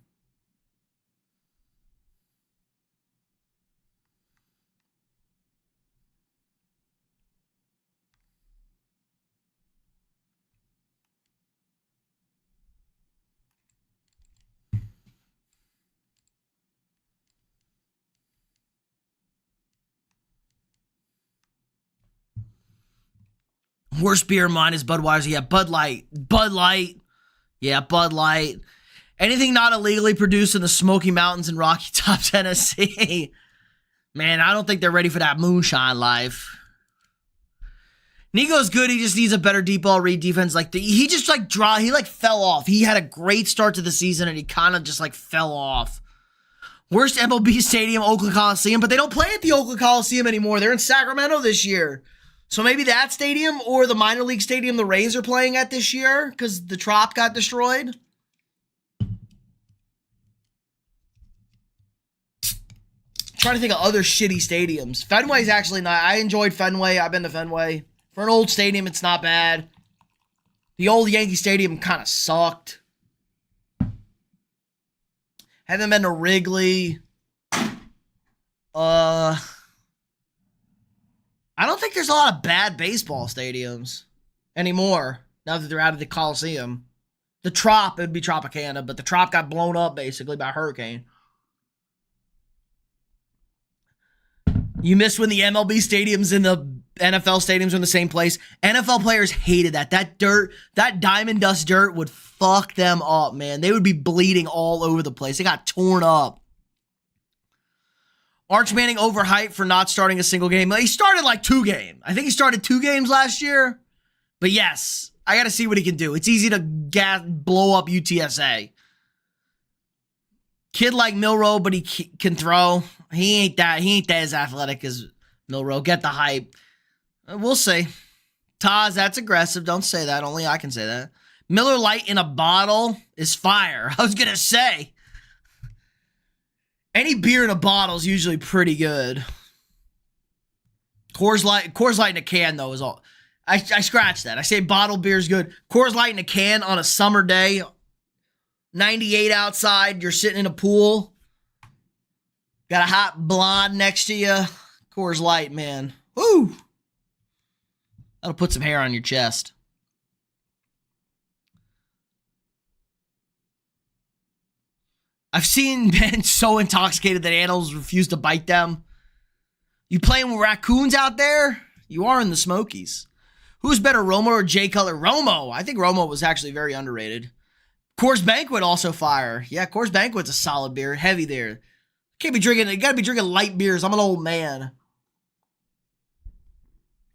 Worst beer of mine is Budweiser. Yeah, Bud Light. Bud Light. Yeah, Bud Light. Anything not illegally produced in the Smoky Mountains in Rocky Top, Tennessee. Man, I don't think they're ready for that moonshine life. Nico's good. He just needs a better deep ball read defense. He just fell off. He had a great start to the season and he kind of just fell off. Worst MLB stadium, Oakland Coliseum, but they don't play at the Oakland Coliseum anymore. They're in Sacramento this year. So maybe that stadium or the minor league stadium the Rays are playing at this year because the Trop got destroyed. Trying to think of other shitty stadiums. Fenway's actually not. I enjoyed Fenway. I've been to Fenway. For an old stadium, it's not bad. The old Yankee Stadium kind of sucked. Haven't been to Wrigley. I don't think there's a lot of bad baseball stadiums anymore now that they're out of the Coliseum. The Trop, it would be Tropicana, but the Trop got blown up basically by a hurricane. You missed when the MLB stadiums and the NFL stadiums were in the same place. NFL players hated that. That dirt, that diamond dust dirt would fuck them up, man. They would be bleeding all over the place. They got torn up. Arch Manning overhyped for not starting a single game. He started 2 games. I think he started 2 games last year. But yes, I got to see what he can do. It's easy to blow up UTSA. Kid like Milroe, but he can throw. He ain't that as athletic as Milroe. Get the hype. We'll see. Taz, that's aggressive. Don't say that. Only I can say that. Miller Lite in a bottle is fire. I was going to say. Any beer in a bottle is usually pretty good. Coors Light in a can, though, is all. I scratch that. I say bottled beer is good. Coors Light in a can on a summer day. 98 outside. You're sitting in a pool. Got a hot blonde next to you. Coors Light, man. Woo! That'll put some hair on your chest. I've seen men so intoxicated that animals refuse to bite them. You playing with raccoons out there? You are in the Smokies. Who's better, Romo or Jay Cutler? Romo. I think Romo was actually very underrated. Coors Banquet also fire. Yeah, Coors Banquet's a solid beer. Heavy there. Can't be drinking. You gotta be drinking light beers. I'm an old man.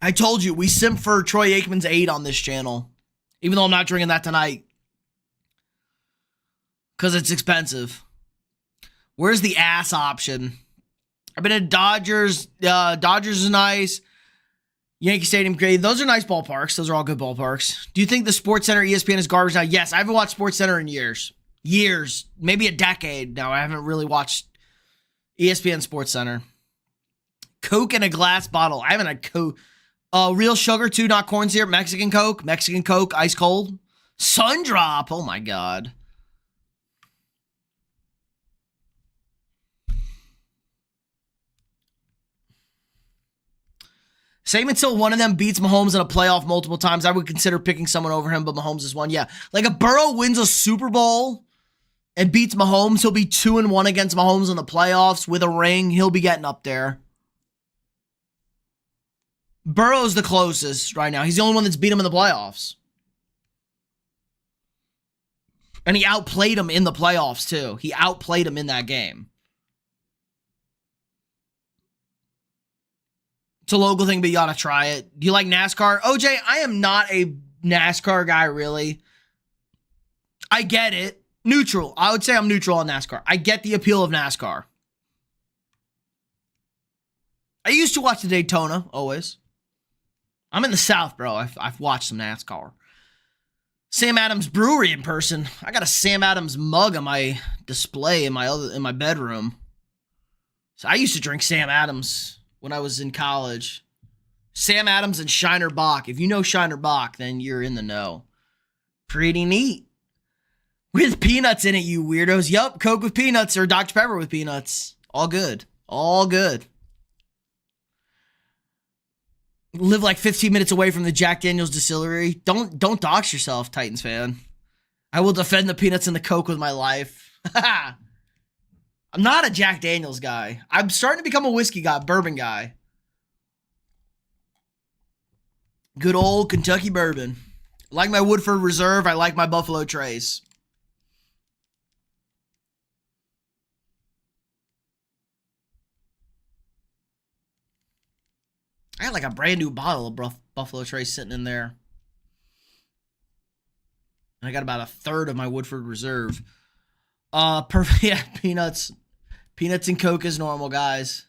I told you, we simp for Troy Aikman's 8 on this channel. Even though I'm not drinking that tonight. Because it's expensive. Where's the ass option? I've been at Dodgers. Dodgers is nice. Yankee Stadium, great. Those are nice ballparks. Those are all good ballparks. Do you think the Sports Center ESPN is garbage now? Yes, I haven't watched Sports Center in years. Years. Maybe a decade now. I haven't really watched ESPN Sports Center. Coke in a glass bottle. I haven't had Coke. Real sugar too, not corn syrup. Mexican Coke. Mexican Coke, ice cold. Sundrop. Oh my God. Same until one of them beats Mahomes in a playoff multiple times. I would consider picking someone over him, but Mahomes is one. Yeah. Like if Burrow wins a Super Bowl and beats Mahomes, he'll be 2-1 against Mahomes in the playoffs with a ring. He'll be getting up there. Burrow's the closest right now. He's the only one that's beat him in the playoffs. And he outplayed him in the playoffs, too. He outplayed him in that game. It's a local thing, but you ought to try it. Do you like NASCAR? OJ, I am not a NASCAR guy, really. I get it. Neutral. I would say I'm neutral on NASCAR. I get the appeal of NASCAR. I used to watch the Daytona, always. I'm in the South, bro. I've watched some NASCAR. Sam Adams Brewery in person. I got a Sam Adams mug on my display in my bedroom. So I used to drink Sam Adams when I was in college. Sam Adams and Shiner Bock. If you know Shiner Bock, then you're in the know. Pretty neat. With peanuts in it, you weirdos. Yup, Coke with peanuts or Dr. Pepper with peanuts. All good. All good. Live like 15 minutes away from the Jack Daniels distillery. Don't dox yourself, Titans fan. I will defend the peanuts and the Coke with my life. I'm not a Jack Daniels guy. I'm starting to become a whiskey guy, bourbon guy. Good old Kentucky bourbon. I like my Woodford Reserve. I like my Buffalo Trace. I got like a brand new bottle of Buffalo Trace sitting in there. And I got about a third of my Woodford Reserve. Perfect. Yeah, peanuts. Peanuts and Coke is normal, guys.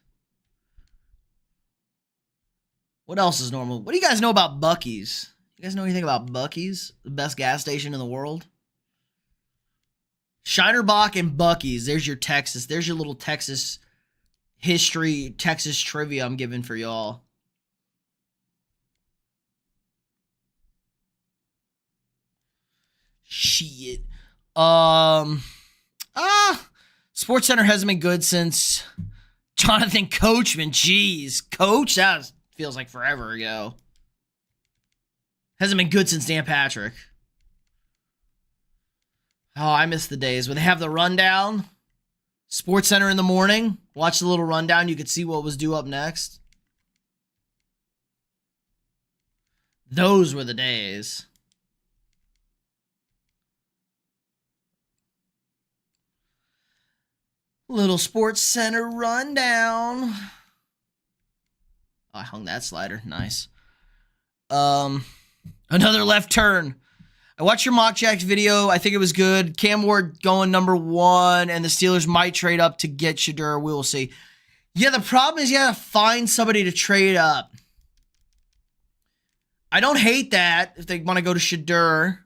What else is normal? What do you guys know about Buc-ee's? You guys know anything about Buc-ee's? The best gas station in the world? Shinerbach and Buc-ee's. There's your Texas. There's your little Texas history, Texas trivia I'm giving for y'all. Shit. Sports Center hasn't been good since Jonathan Coachman. Jeez. Coach? That feels like forever ago. Hasn't been good since Dan Patrick. Oh, I miss the days when they have the rundown. Sports Center in the morning. Watch the little rundown. You could see what was due up next. Those were the days. Little Sports Center rundown. Oh, I hung that slider. Nice. Another left turn. I watched your mock jacks video. I think it was good. Cam Ward going number 1, and the Steelers might trade up to get Shedeur. We will see. Yeah, the problem is you gotta find somebody to trade up. I don't hate that if they want to go to Shedeur.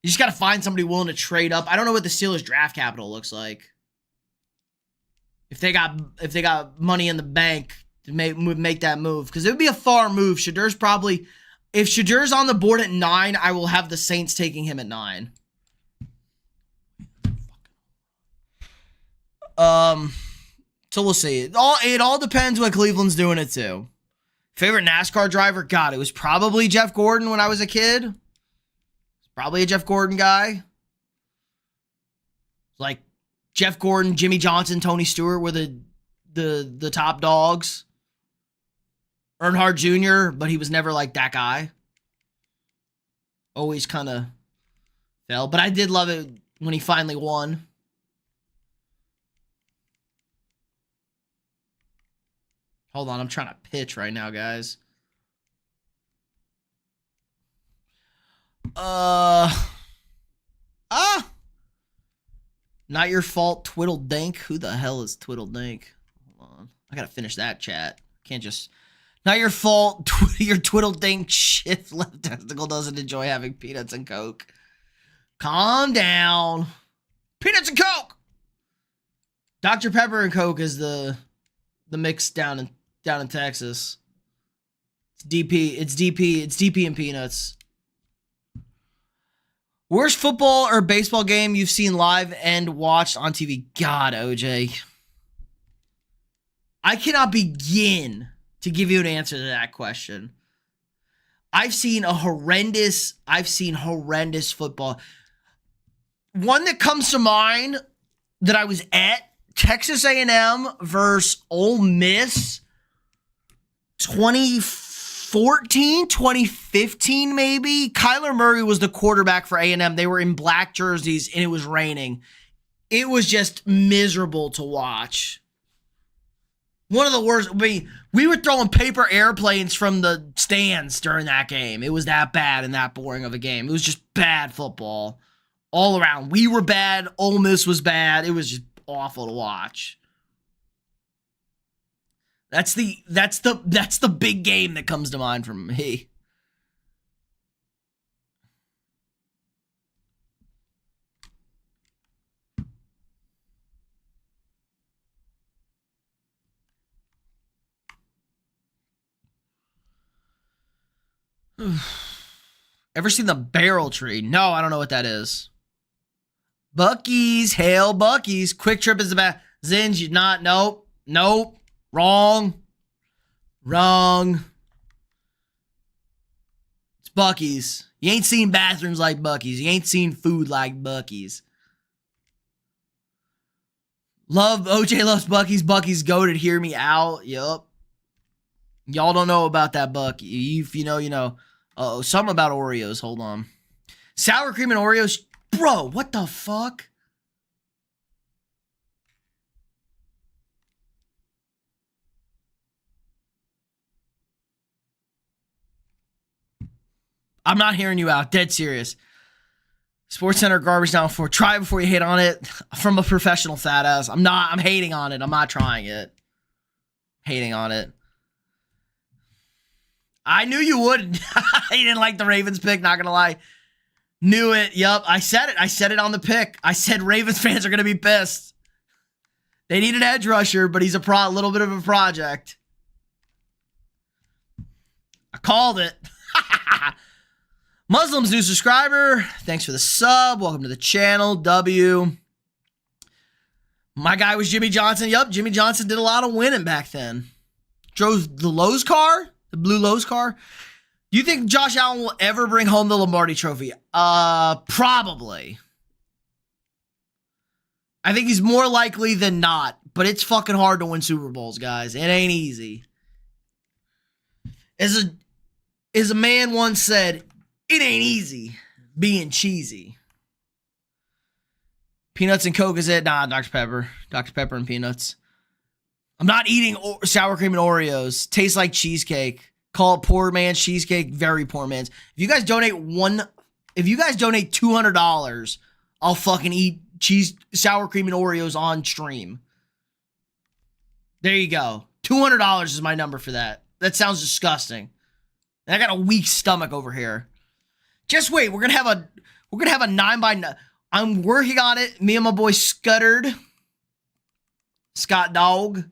You just gotta find somebody willing to trade up. I don't know what the Steelers draft capital looks like. If they got money in the bank to make that move, because it would be a far move. Shadeur's probably, if Shadeur's on the board at 9, I will have the Saints taking him at 9. So we'll see. It all depends what Cleveland's doing it to. Favorite NASCAR driver? God, it was probably Jeff Gordon when I was a kid. Probably a Jeff Gordon guy. Like Jeff Gordon, Jimmy Johnson, Tony Stewart were the top dogs. Earnhardt Jr., but he was never like that guy. Always kind of fell. But I did love it when he finally won. Hold on, I'm trying to pitch right now, guys. Not your fault, Twiddle Dink. Who the hell is Twiddle Dink? Hold on. I gotta finish that chat. Can't just... Not your fault, your Twiddle Dink shift left testicle doesn't enjoy having peanuts and Coke. Calm down. Peanuts and Coke! Dr. Pepper and Coke is the mix down in Texas. It's DP and peanuts. Worst football or baseball game you've seen live and watched on TV? God, OJ. I cannot begin to give you an answer to that question. I've seen horrendous football. One that comes to mind that I was at, Texas A&M versus Ole Miss, 2014, 2015 maybe. Kyler Murray was the quarterback for A&M. They were in black jerseys and it was raining. It was just miserable to watch. One of the worst. We were throwing paper airplanes from the stands during that game. It was that bad and that boring of a game. It was just bad football all around. We were bad. Ole Miss was bad. It was just awful to watch. That's the big game that comes to mind from me. Ever seen the Barrel Tree? No, I don't know what that is. Buc-ee's, hail Buc-ee's. Quick Trip is the best. Zinj, not, nope. Wrong. It's Buc-ee's. You ain't seen bathrooms like Buc-ee's. You ain't seen food like Buc-ee's. OJ loves Buc-ee's. Buc-ee's goated. Hear me out. Yup. Y'all don't know about that Buc-ee. If you know, you know. Uh-oh, something about Oreos. Hold on. Sour cream and Oreos. Bro, what the fuck? I'm not hearing you out. Dead serious. Sports Center garbage down for. Try it before you hate on it. From a professional fat ass. I'm hating on it. I'm not trying it. Hating on it. I knew you would. You didn't like the Ravens pick, not gonna lie. Knew it. Yup. I said it. I said it on the pick. I said Ravens fans are gonna be pissed. They need an edge rusher, but he's a little bit of a project. I called it. Muslim's new subscriber. Thanks for the sub. Welcome to the channel. W. My guy was Jimmy Johnson. Yup, Jimmy Johnson did a lot of winning back then. Drove the Lowe's car, the blue Lowe's car. Do you think Josh Allen will ever bring home the Lombardi Trophy? Probably. I think he's more likely than not, but it's fucking hard to win Super Bowls, guys. It ain't easy. As a man once said, it ain't easy being cheesy. Peanuts and Coke is it? Nah, Dr. Pepper. Dr. Pepper and peanuts. I'm not eating sour cream and Oreos. Tastes like cheesecake. Call it poor man's cheesecake. Very poor man's. If you guys donate $200, I'll fucking eat sour cream and Oreos on stream. There you go. $200 is my number for that. That sounds disgusting. And I got a weak stomach over here. Just wait, we're gonna have a 9x9. I'm working on it. Me and my boy Scott Dog,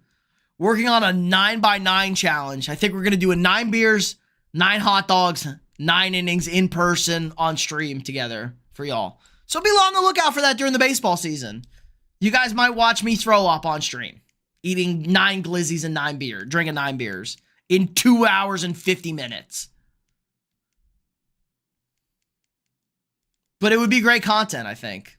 working on a 9x9 challenge. I think we're gonna do a 9 beers, 9 hot dogs, 9 innings in person on stream together for y'all. So be on the lookout for that during the baseball season. You guys might watch me throw up on stream, eating 9 glizzies and 9 beer, drinking 9 beers in 2 hours and 50 minutes. But it would be great content, I think.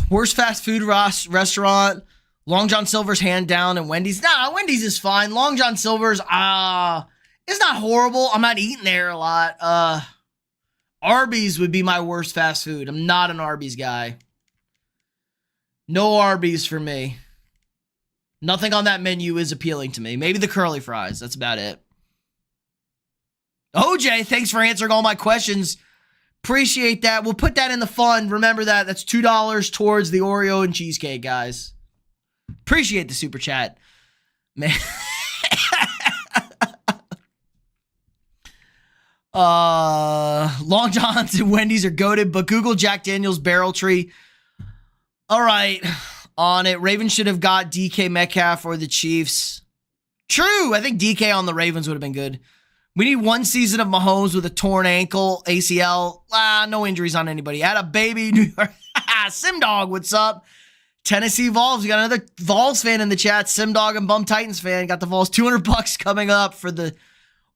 Worst fast food restaurant. Long John Silver's hand down and Wendy's. Nah, Wendy's is fine. Long John Silver's, it's not horrible. I'm not eating there a lot. Arby's would be my worst fast food. I'm not an Arby's guy. No Arby's for me. Nothing on that menu is appealing to me. Maybe the curly fries. That's about it. OJ, thanks for answering all my questions. Appreciate that. We'll put that in the fund. Remember that. That's $2 towards the Oreo and cheesecake, guys. Appreciate the super chat. Man. Long John's and Wendy's are goated, but Google Jack Daniels Barrel Tree. All right. On it. Ravens should have got DK Metcalf or the Chiefs. True. I think DK on the Ravens would have been good. We need one season of Mahomes with a torn ankle, ACL. No injuries on anybody. Had a baby. New York. Simdog, what's up? Tennessee Vols. We got another Vols fan in the chat. Simdog and Bum Titans fan. Got the Vols. $200 coming up for the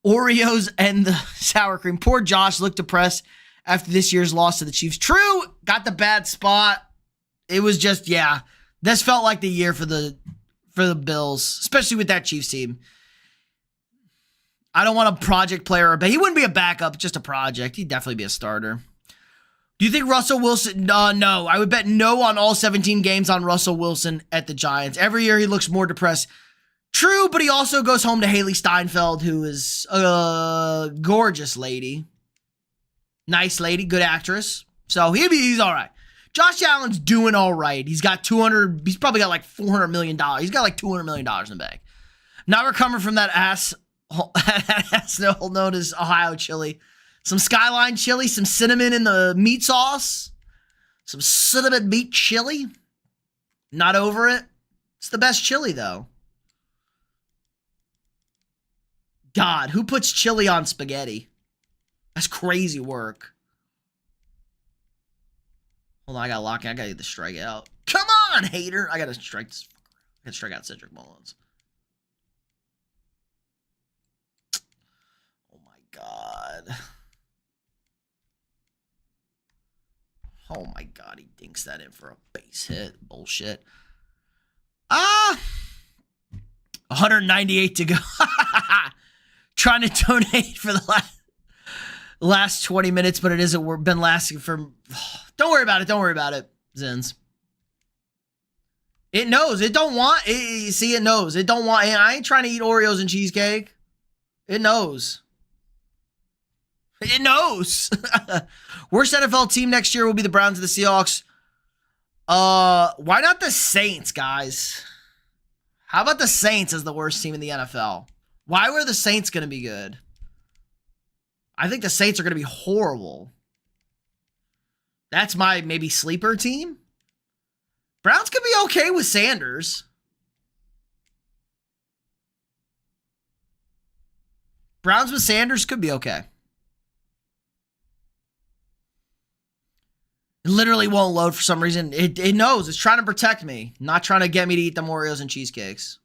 Oreos and the sour cream. Poor Josh looked depressed after this year's loss to the Chiefs. True. Got the bad spot. It was just, yeah. This felt like the year for the Bills, especially with that Chiefs team. I don't want a project player, but he wouldn't be a backup, just a project. He'd definitely be a starter. Do you think Russell Wilson? No. I would bet no on all 17 games on Russell Wilson at the Giants. Every year he looks more depressed. True, but he also goes home to Haley Steinfeld, who is a gorgeous lady. Nice lady, good actress. So he's all right. Josh Allen's doing all right. He's got he's probably got like $400 million. He's got like $200 million in the bag. Not recovering from that asshole known as Ohio chili. Some Skyline chili, some cinnamon in the meat sauce. Some cinnamon meat chili. Not over it. It's the best chili, though. God, who puts chili on spaghetti? That's crazy work. Hold on, I gotta lock in. I gotta get the strikeout. Come on, hater! I gotta strike out Cedric Mullins. Oh my God. Oh my God, he dinks that in for a base hit. Bullshit. 198 to go. Trying to donate for the last 20 minutes, but it isn't been lasting for... Don't worry about it. Don't worry about it, Zins. It knows. It don't want... See, it knows. It don't want... I ain't trying to eat Oreos and cheesecake. It knows. It knows. Worst NFL team next year will be the Browns and the Seahawks. Why not the Saints, guys? How about the Saints as the worst team in the NFL? Why were the Saints going to be good? I think the Saints are going to be horrible. That's my maybe sleeper team. Browns could be okay with Sanders. Browns with Sanders could be okay. It literally won't load for some reason. It knows. It's trying to protect me. Not trying to get me to eat them Oreos and cheesecakes.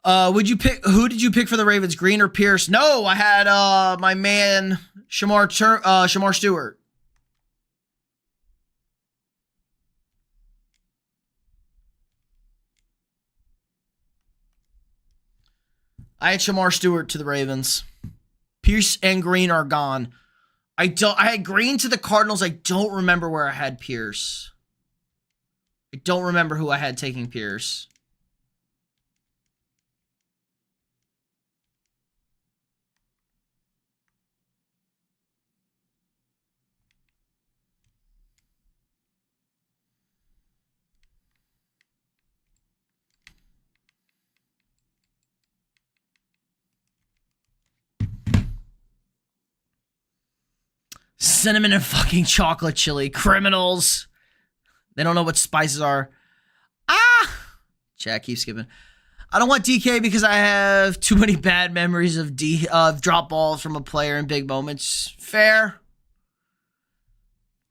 Who did you pick for the Ravens? Green or Pierce? No, I had my man Shamar Stewart. I had Shamar Stewart to the Ravens. Pierce and Green are gone. I had Green to the Cardinals. I don't remember where I had Pierce. I don't remember who I had taking Pierce. Cinnamon and fucking chocolate chili. Criminals. They don't know what spices are. Chat keeps skipping. I don't want DK because I have too many bad memories of drop balls from a player in big moments. Fair.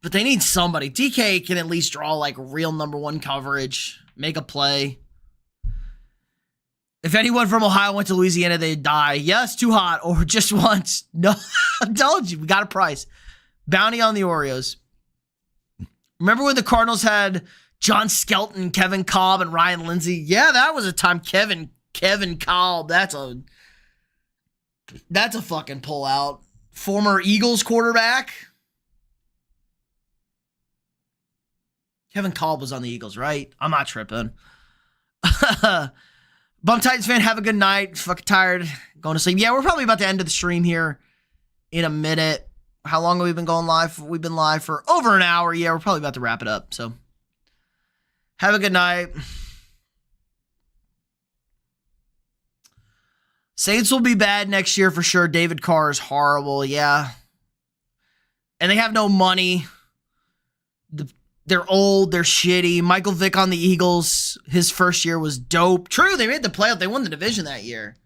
But they need somebody. DK can at least draw like real #1 coverage. Make a play. If anyone from Ohio went to Louisiana, they'd die. Yes, too hot. Or just once. No, I told you. We got a price. Bounty on the Oreos. Remember when the Cardinals had John Skelton, Kevin Kolb, and Ryan Lindsay? Yeah, that was a time. Kevin Kolb. That's a fucking pullout. Former Eagles quarterback. Kevin Kolb was on the Eagles, right? I'm not tripping. Bum Titans fan, have a good night. Fucking tired. Going to sleep. Yeah, we're probably about to end of the stream here in a minute. How long have we been going live? We've been live for over an hour. Yeah, we're probably about to wrap it up. So, have a good night. Saints will be bad next year for sure. David Carr is horrible. Yeah. And they have no money. They're old. They're shitty. Michael Vick on the Eagles, his first year was dope. True, they made the playoff. They won the division that year.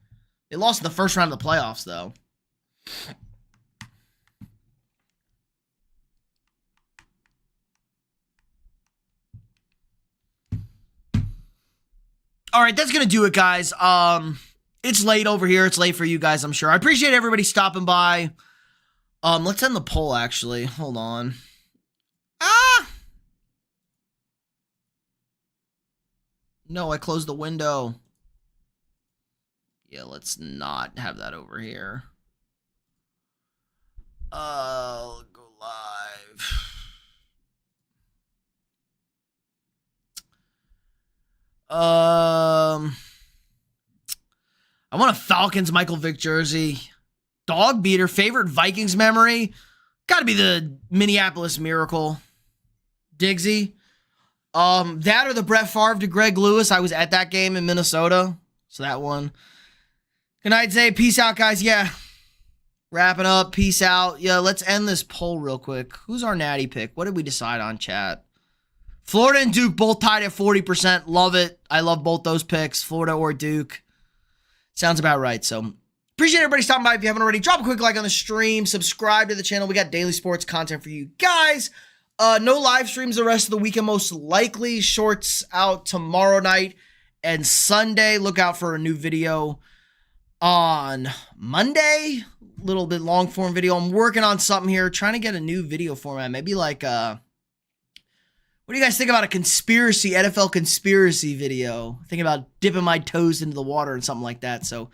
They lost in the first round of the playoffs, though. All right, that's going to do it, guys. It's late over here. It's late for you guys, I'm sure. I appreciate everybody stopping by. Let's end the poll, actually. Hold on. No, I closed the window. Yeah, let's not have that over here. I'll go live. I want a Falcons Michael Vick jersey. Dog beater. Favorite Vikings memory. Gotta be the Minneapolis Miracle. Diggsy. That or the Brett Favre to Greg Lewis. I was at that game in Minnesota. So that one. Good night, Zay. Peace out, guys. Yeah. Wrapping up. Peace out. Yeah, let's end this poll real quick. Who's our natty pick? What did we decide on, chat? Florida and Duke both tied at 40%. Love it. I love both those picks. Florida or Duke. Sounds about right. So, appreciate everybody stopping by. If you haven't already, drop a quick like on the stream. Subscribe to the channel. We got daily sports content for you guys. No live streams the rest of the weekend, most likely. Shorts out tomorrow night and Sunday. Look out for a new video. on Monday. Little bit long form video. I'm working on something here, trying to get a new video format. Maybe like what do you guys think about a conspiracy, NFL conspiracy video? Thinking about dipping my toes into the water and something like that. So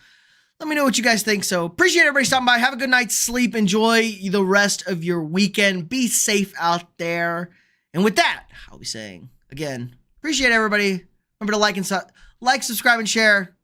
let me know what you guys think. So appreciate everybody stopping by. Have a good night's sleep. Enjoy the rest of your weekend. Be safe out there. And with that, I'll be saying again, appreciate everybody. Remember to like, subscribe, and share.